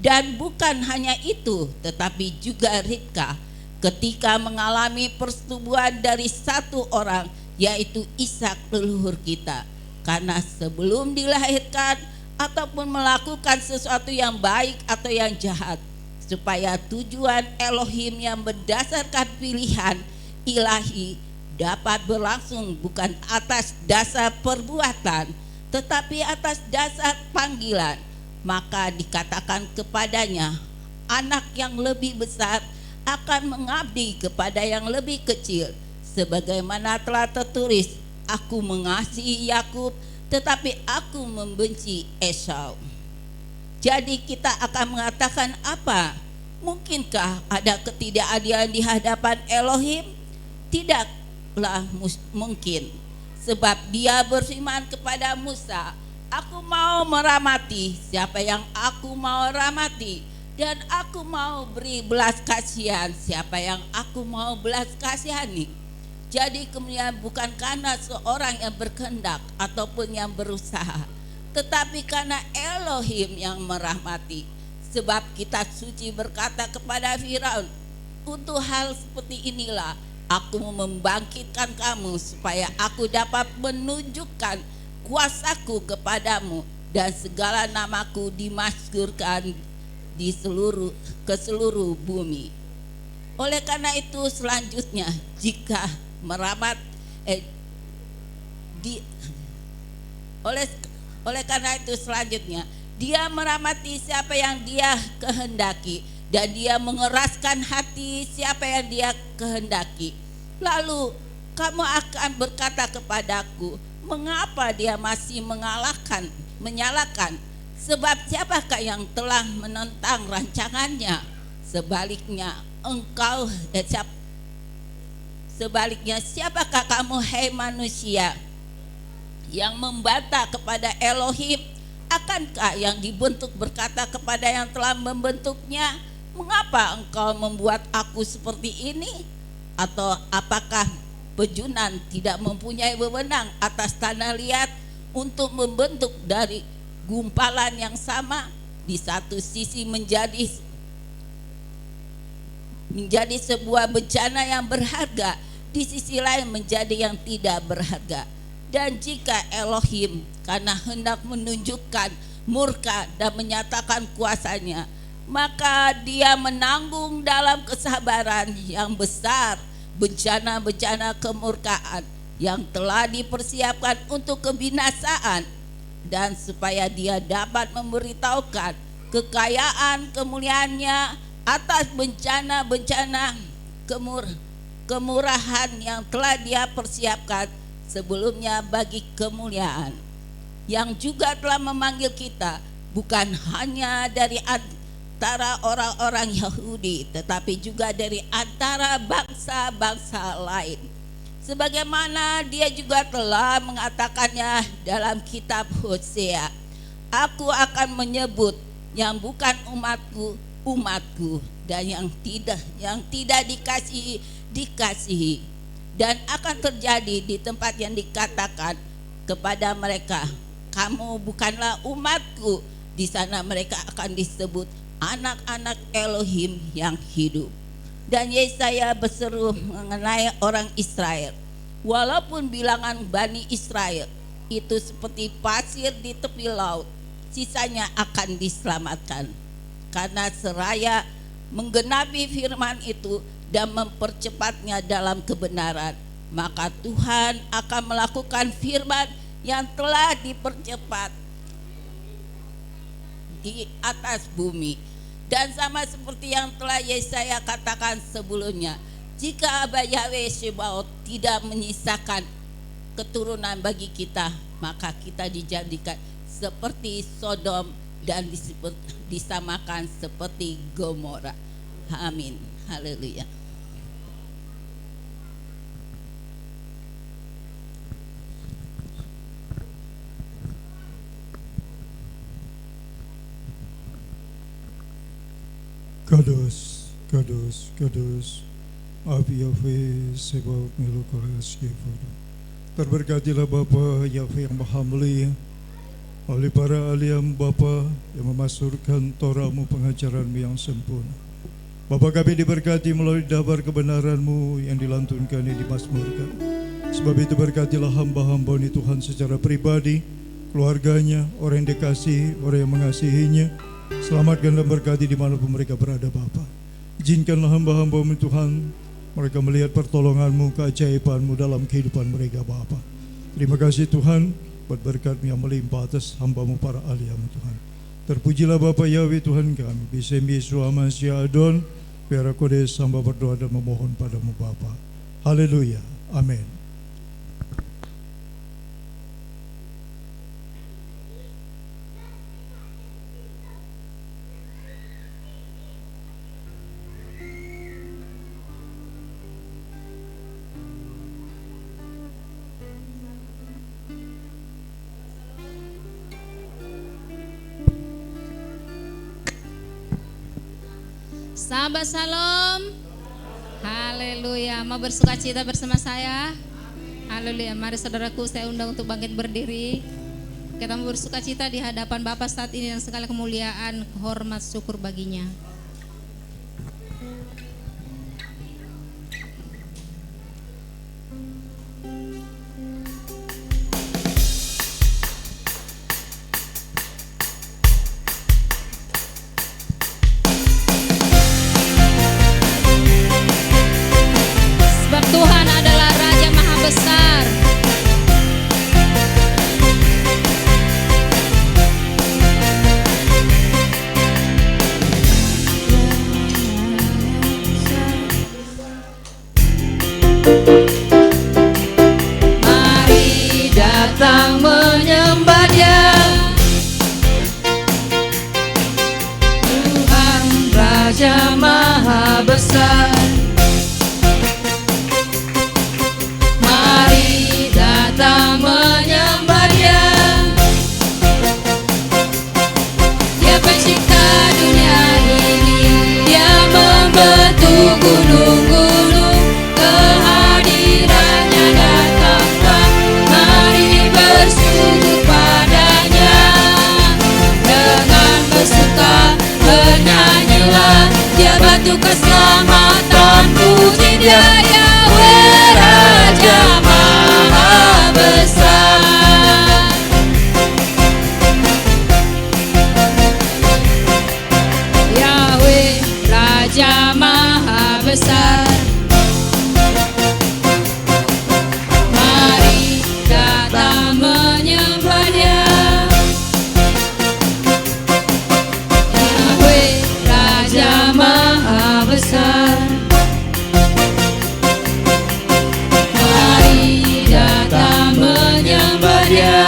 Dan bukan hanya itu, tetapi juga Ribka ketika mengalami persetubuhan dari satu orang, yaitu Ishak leluhur kita. Karena sebelum dilahirkan ataupun melakukan sesuatu yang baik atau yang jahat, supaya tujuan Elohim yang berdasarkan pilihan ilahi dapat berlangsung bukan atas dasar perbuatan, tetapi atas dasar panggilan, maka dikatakan kepadanya, anak yang lebih besar akan mengabdi kepada yang lebih kecil, sebagaimana telah tertulis, aku mengasihi Yakub, tetapi aku membenci Esau. Jadi kita akan mengatakan apa? Mungkinkah ada ketidakadilan di hadapan Elohim? Tidaklah mungkin. Sebab dia berfirman kepada Musa, aku mau meramati siapa yang aku mau ramati, dan aku mau beri belas kasihan siapa yang aku mau belas kasihani. Jadi kemudian bukan karena seorang yang berkehendak ataupun yang berusaha, tetapi karena Elohim yang merahmati. Sebab kitab suci berkata kepada Firaun, untuk hal seperti inilah aku membangkitkan kamu, supaya aku dapat menunjukkan kuasaku kepadamu, dan segala namaku dimasyhurkan ke seluruh bumi. Oleh karena itu selanjutnya, jika oleh karena itu selanjutnya dia meramati siapa yang dia kehendaki, dan dia mengeraskan hati siapa yang dia kehendaki. Lalu kamu akan berkata kepadaku, mengapa dia masih menyalahkan? Sebab siapakah yang telah menentang rancangannya? Sebaliknya siapakah kamu, hai manusia, yang membantah kepada Elohim? Akankah yang dibentuk berkata kepada yang telah membentuknya, mengapa engkau membuat aku seperti ini? Atau apakah pejunan tidak mempunyai wewenang atas tanah liat untuk membentuk dari gumpalan yang sama? Di satu sisi menjadi sebuah bencana yang berharga, di sisi lain menjadi yang tidak berharga. Dan jika Elohim karena hendak menunjukkan murka dan menyatakan kuasanya, maka dia menanggung dalam kesabaran yang besar bencana-bencana kemurkaan yang telah dipersiapkan untuk kebinasaan, dan supaya dia dapat memberitahukan kekayaan kemuliaannya atas bencana-bencana kemurahan yang telah dia persiapkan sebelumnya bagi kemuliaan, yang juga telah memanggil kita bukan hanya dari antara orang-orang Yahudi, tetapi juga dari antara bangsa-bangsa lain, sebagaimana dia juga telah mengatakannya dalam kitab Hosea, aku akan menyebut yang bukan umatku, dan yang tidak dikasihi. Dan akan terjadi di tempat yang dikatakan kepada mereka, kamu bukanlah umatku, di sana mereka akan disebut anak-anak Elohim yang hidup. Dan Yesaya berseru mengenai orang Israel, walaupun bilangan Bani Israel itu seperti pasir di tepi laut, sisanya akan diselamatkan. Karena seraya menggenapi firman itu dan mempercepatnya dalam kebenaran, maka Tuhan akan melakukan firman yang telah dipercepat di atas bumi. Dan sama seperti yang telah Yesaya katakan sebelumnya, jika Aba Yahweh Sebaot tidak menyisakan keturunan bagi kita, maka kita dijadikan seperti Sodom dan disamakan seperti Gomora. Amin. Haleluya. Kados, kados, kados, Abi Yahweh Sebaot Melukah Yehuda. Terberkatilah Bapa Yahweh yang Maha Mulia, oleh para ahli Bapa yang memasurkan Torah-Mu, pengajaran-Mu yang sempurna. Bapa, kami diberkati melalui dabar kebenaran-Mu yang dilantunkan, yang dimasmurkan. Sebab itu berkatilah hamba-hamba ini Tuhan secara pribadi, keluarganya, orang yang dikasihi, orang yang mengasihinya. Selamatkan dan berkati dimanapun mereka berada Bapa. Izinkanlah hamba-hamba-Mu Tuhan, mereka melihat pertolongan-Mu, keajaiban-Mu dalam kehidupan mereka Bapa. Terima kasih Tuhan buat berkat-Mu yang melimpah atas hamba-Mu para ahli-Mu Tuhan. Terpujilah Bapa Yahweh Tuhan kami. Bisem Yesua Masih Adon, biar Kodes hamba berdoa dan memohon padamu Bapa. Haleluya. Amin. Sahabat Shalom, haleluya. Mau bersuka cita bersama saya? Haleluya. Mari saudaraku, saya undang untuk bangkit berdiri. Kita mau bersuka cita di hadapan Bapa saat ini dan segala kemuliaan, hormat, syukur baginya. Tuhan adalah Raja Maha Besar. Mari datang menyembah Dia, Tuhan Raja Maha Besar. Datang menyembah Dia, Dia pencipta dunia ini, Dia membentuk gunung-gunung, kehadirannya datanglah, mari bersyukur padanya, dengan bersuka bernyanyilah, Dia batu keselamatan, puji Dia Yahweh Raja Maha Besar. Yahweh Raja Maha Besar. Mari datang menyembah Dia, Yahweh Raja Maha Besar. Mari datang menyembah Dia,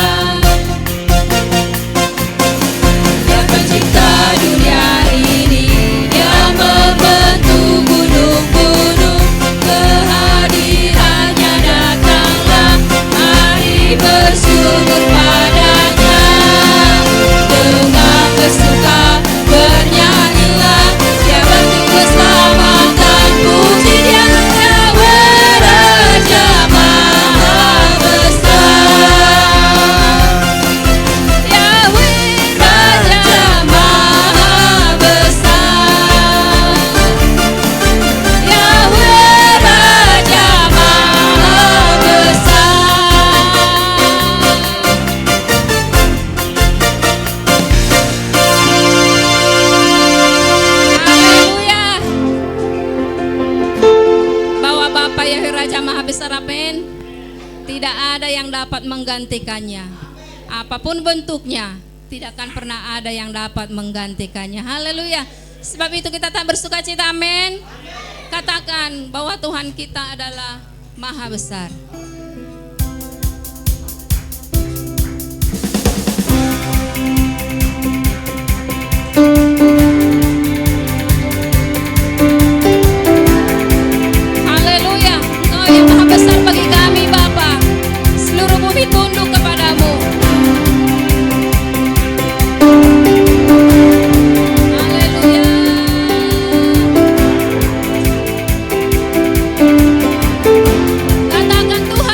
Dia pencipta dunia ini, Dia membentuk gunung-gunung, kehadirannya datanglah, mari bersyukur padanya, dengan bersuka bernyanyilah, Dia bentuk keselamatan, puji Dia Yahweh Raja Maha Besar. Yahweh Raja Maha Besar. Yahweh Raja Maha Besar. Haleluya. Bahwa Bapa Yahweh Raja Maha Besar, amin. Tidak ada yang dapat menggantikannya. Apapun bentuknya, tidak akan pernah ada yang dapat menggantikannya. Haleluya. Sebab itu kita tak bersuka cita, amin. Katakan bahwa Tuhan kita adalah Maha Besar. Haleluya. Engkau yang Maha Besar bagi kami Bapa. Seluruh bumi tunduk kepadamu. Haleluya. Katakan Tuhan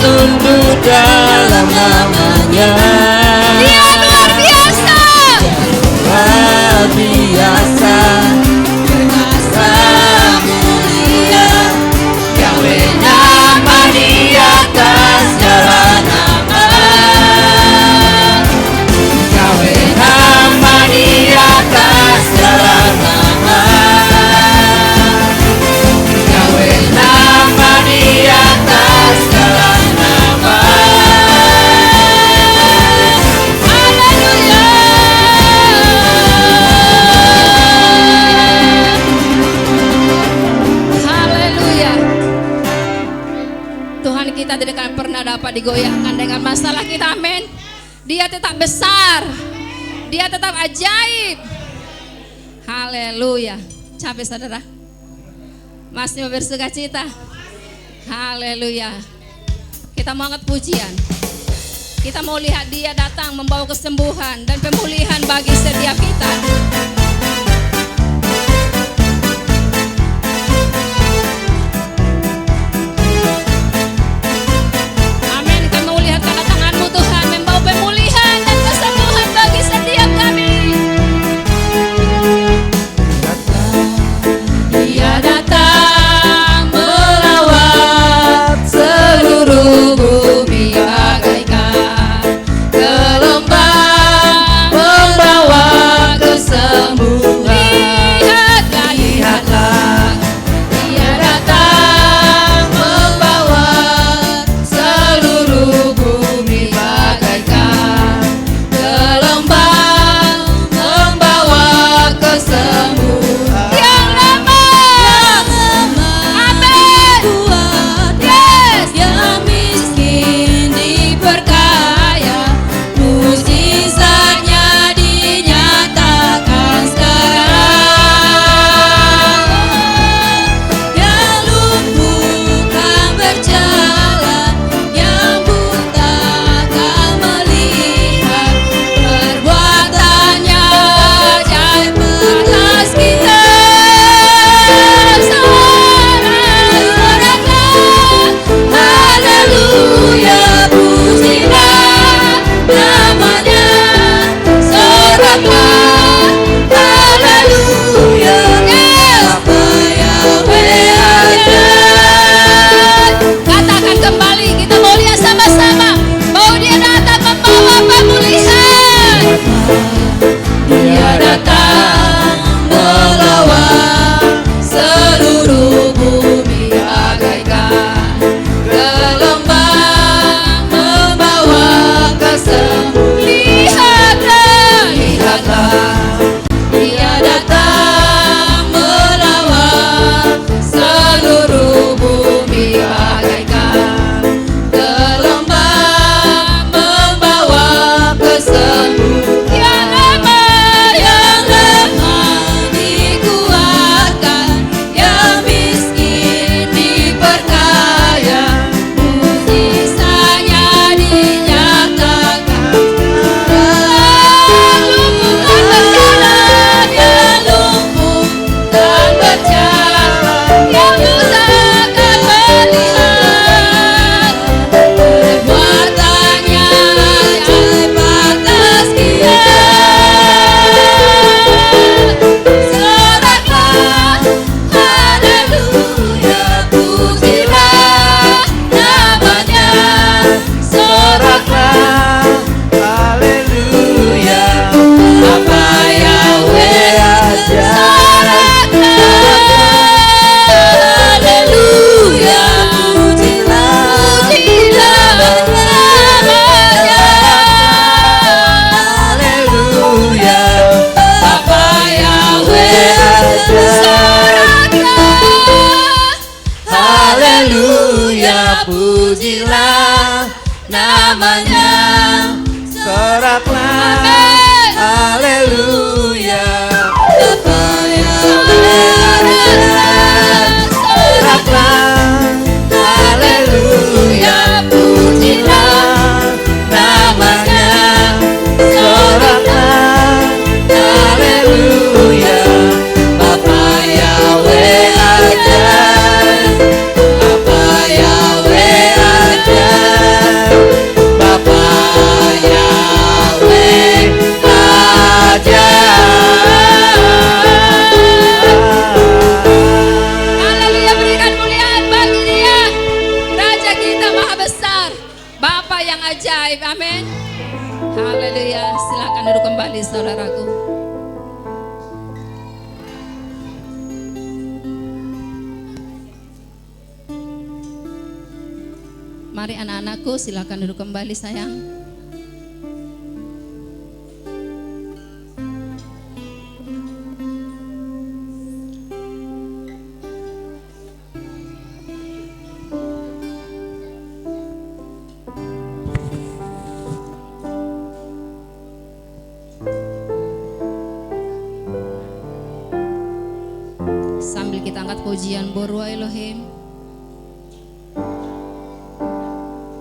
tunduk dalam namanya. Dia luar biasa. Luar biasa, perkasa mulia, Yahweh nama di atas segala nama. Yahweh nama di atas segala nama. Yahweh nama di atas segala nama. Haleluya. Tuhan kita tidak akan pernah dapat digoyahkan dengan masalah kita, amin. Dia tetap besar, dia tetap ajaib. Haleluya. Capek saudara? Masih mau bersuka cita? Haleluya. Kita mau angkat pujian. Kita mau lihat dia datang membawa kesembuhan dan pemulihan bagi setiap kita. Amin. Kami mau lihat kedatangan-Mu Tuhan, membawa pemulihan dan kesembuhan bagi setiap kami. Dia datang melawat seluruh bumi bagaikan gelombang membawa kesembuhan. Lihatlah, lihatlah, dia datang membawa seluruh bumi bagaikan gelombang membawa kesembuhan. Yang lama, amin. Yes. Yang miskin diperkaya, mujizatnya dinyatakan sekarang. Yang lumpuh kan berjalan, yang buta kan melihat, perbuatannya ajaib atas kita. Haleluya, pujilah namanya. Soraklah, haleluya, apa Yahweh ajaib. Katakan kembali, kita mau lihat sama-sama bahwa dia datang membawa pemulihan. Dia datang melawat seluruh bumi bagaikan gelombang membawa kesembuhan. Lihatlah, lihatlah, dia datang melawat seluruh bumi bagaikan gelombang membawa kesembuhan. Yang lemah dikuatkan, yang miskin diperkaya, mujizatnya dinyatakan. Yang lumpuh kan berjalan, yang buta kan melihat, perbuatannya ajaib atas kita. Soraklah, haleluya, pujilah namanya. Soraklah, haleluya, Apa Yahweh ajaib. haleluya, pujilah namanya. Haleluya, Apa Yahweh haleluya, pujilah namanya. Soraklah, haleluya, apa Yahweh soraklah, haleluya, pujilah namanya. Soraklah, haleluya, apa Yahweh ajaib, apa Yahweh ajaib. maha besar, Bapa yang ajaib. Amin. Haleluya. Silakan duduk kembali saudaraku. Mari anak-anakku, silakan duduk kembali sayang. Sambil kita angkat pujian Borwa Elohim,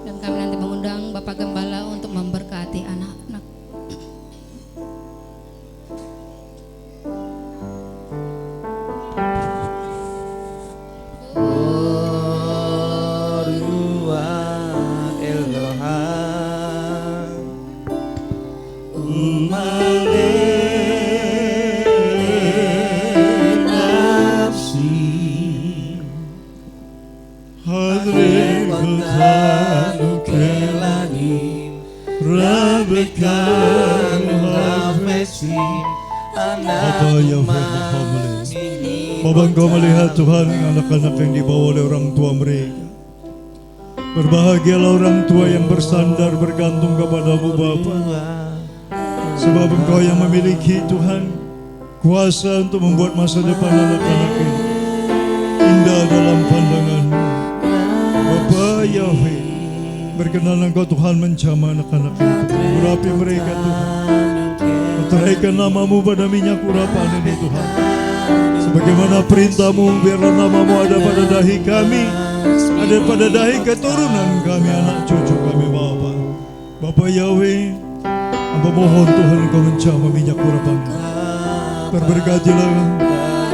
dan kami nanti mengundang Bapak Gembala untuk memberkati anak-anak. Borwa Elohim Umale nafsi Hadre kotanu kelani Rabekan hafesi Apa yang Engkau melihat? Bapa, Engkau melihat Tuhan anak-anak yang dibawa oleh orang tua mereka. Berbahagialah orang tua yang bersandar bergantung kepadamu Bapa, sebab Engkau yang memiliki Tuhan kuasa untuk membuat masa depan anak-anak ini indah dalam pandangan-Mu. Bapa Yahweh, berkenan Engkau Tuhan menjamah anak-anak itu, urapi mereka Tuhan, meteraikan nama-Mu pada minyak urapan ini Tuhan. Sebagaimana perintah-Mu, biarlah nama-Mu ada pada dahi kami, ada pada dahi keturunan kami, anak cucu kami Bapa. Bapa Yahweh, hamba mohon Tuhan Engkau menjamah minyak urapan ini. Berberkatilah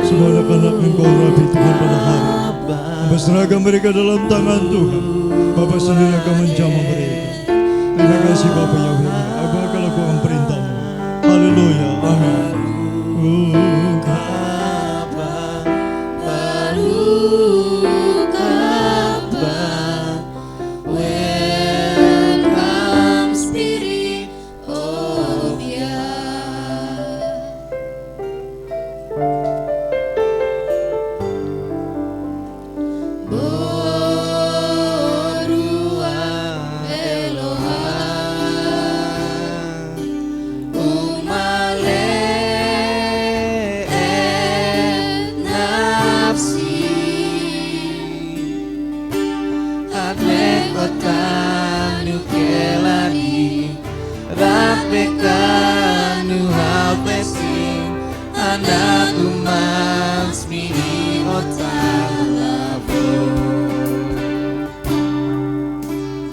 semua anak-anak yang Engkau urapi Tuhan pada hari ini. Hamba serahkan mereka dalam tangan Tuhan. Bapa sendiri akan menjamah mereka. Terima kasih Bapa Yahweh. Apakah lakukan perintah-Mu. Haleluya. Amin. Welcome Spirit of Yah. Borua Elohim Umale nafsi Adlekotanu kelani Rapekanu hafesi Anatu mansmini otalabu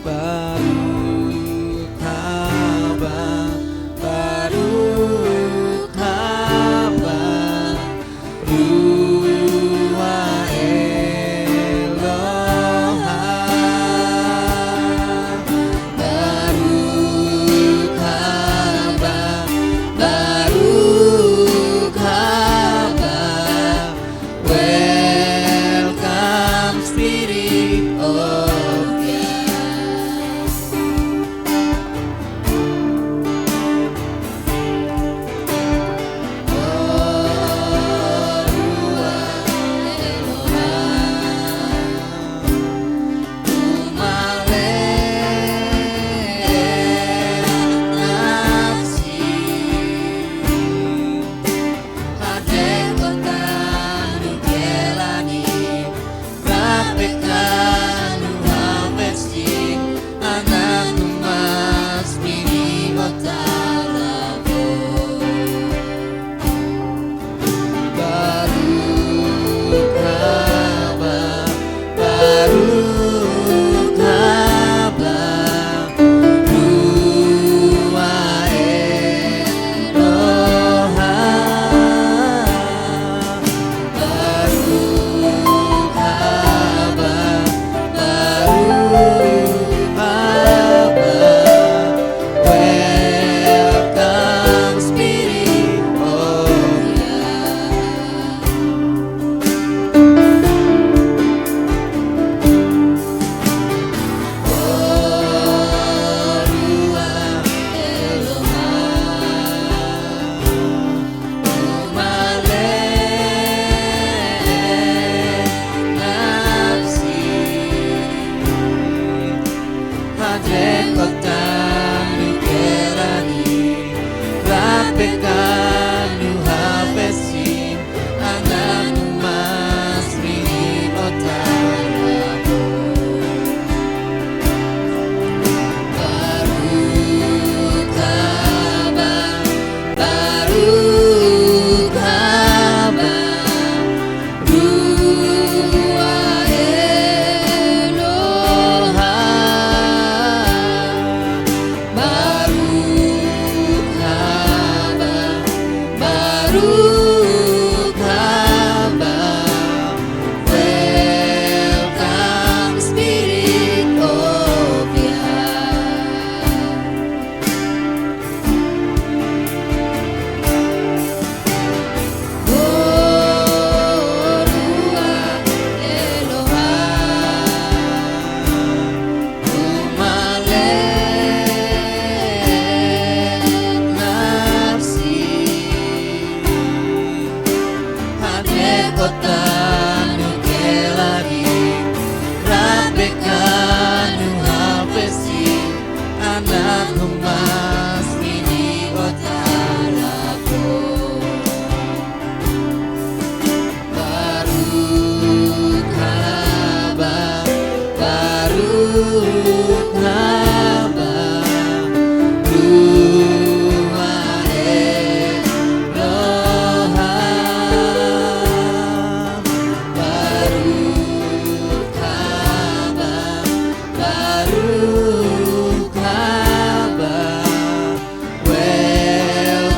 Baruch haba Baruch haba Ruah Elohim Baruch haba Baruch haba Hade kota nukelani Rapekanu habesin Ananu mas mini otaramu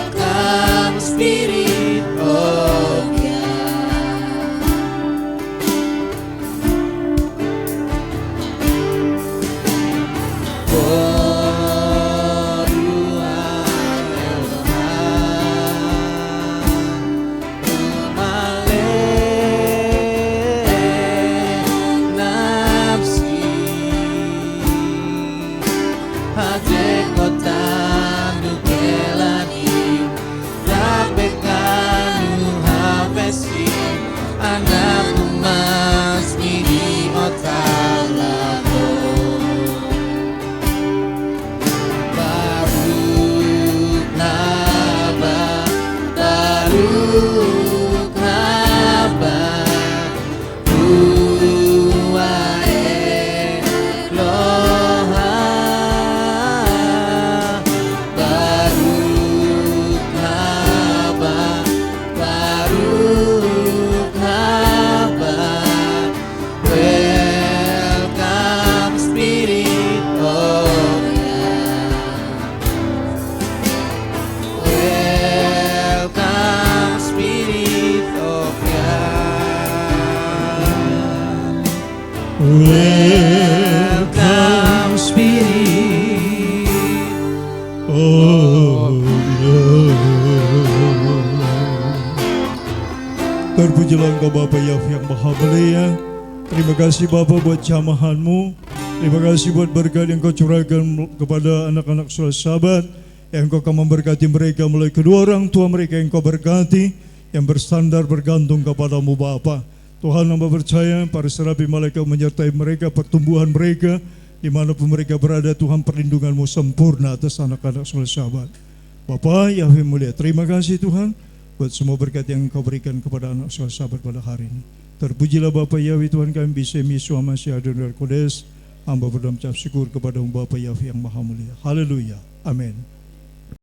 Welcome Spirit of Welcome Spirit of Anak emas mini otalamu Baruch haba Ruah Eloha Baruch haba Welcome Spirit of Welcome Spirit of Welcome Spirit Terpujilah Engkau Bapa Yahweh yang Maha Mulia. Terima kasih Bapa buat jamahan-Mu. Terima kasih buat berkat yang Kau curahkan kepada anak-anak sahabat yang Kau akan memberkati mereka mulai kedua orang tua mereka yang Kau berkati, yang bersandar bergantung kepadamu Bapa. Tuhan, hamba percaya para serabi malaikat menyertai mereka, pertumbuhan mereka dimanapun mereka berada. Tuhan, perlindungan-Mu sempurna atas anak-anak sahabat. Bapa Yahweh mulia, terima kasih Tuhan buat semua berkat yang Engkau berikan kepada anak sahabat pada hari ini. Terpujilah Bapa Yahweh Tuhan kami, Bisem Yesua Masih Adonai Kodes. Hamba berdoa mengucap syukur kepada Bapa Yahweh yang Maha Mulia. Haleluya. Amin.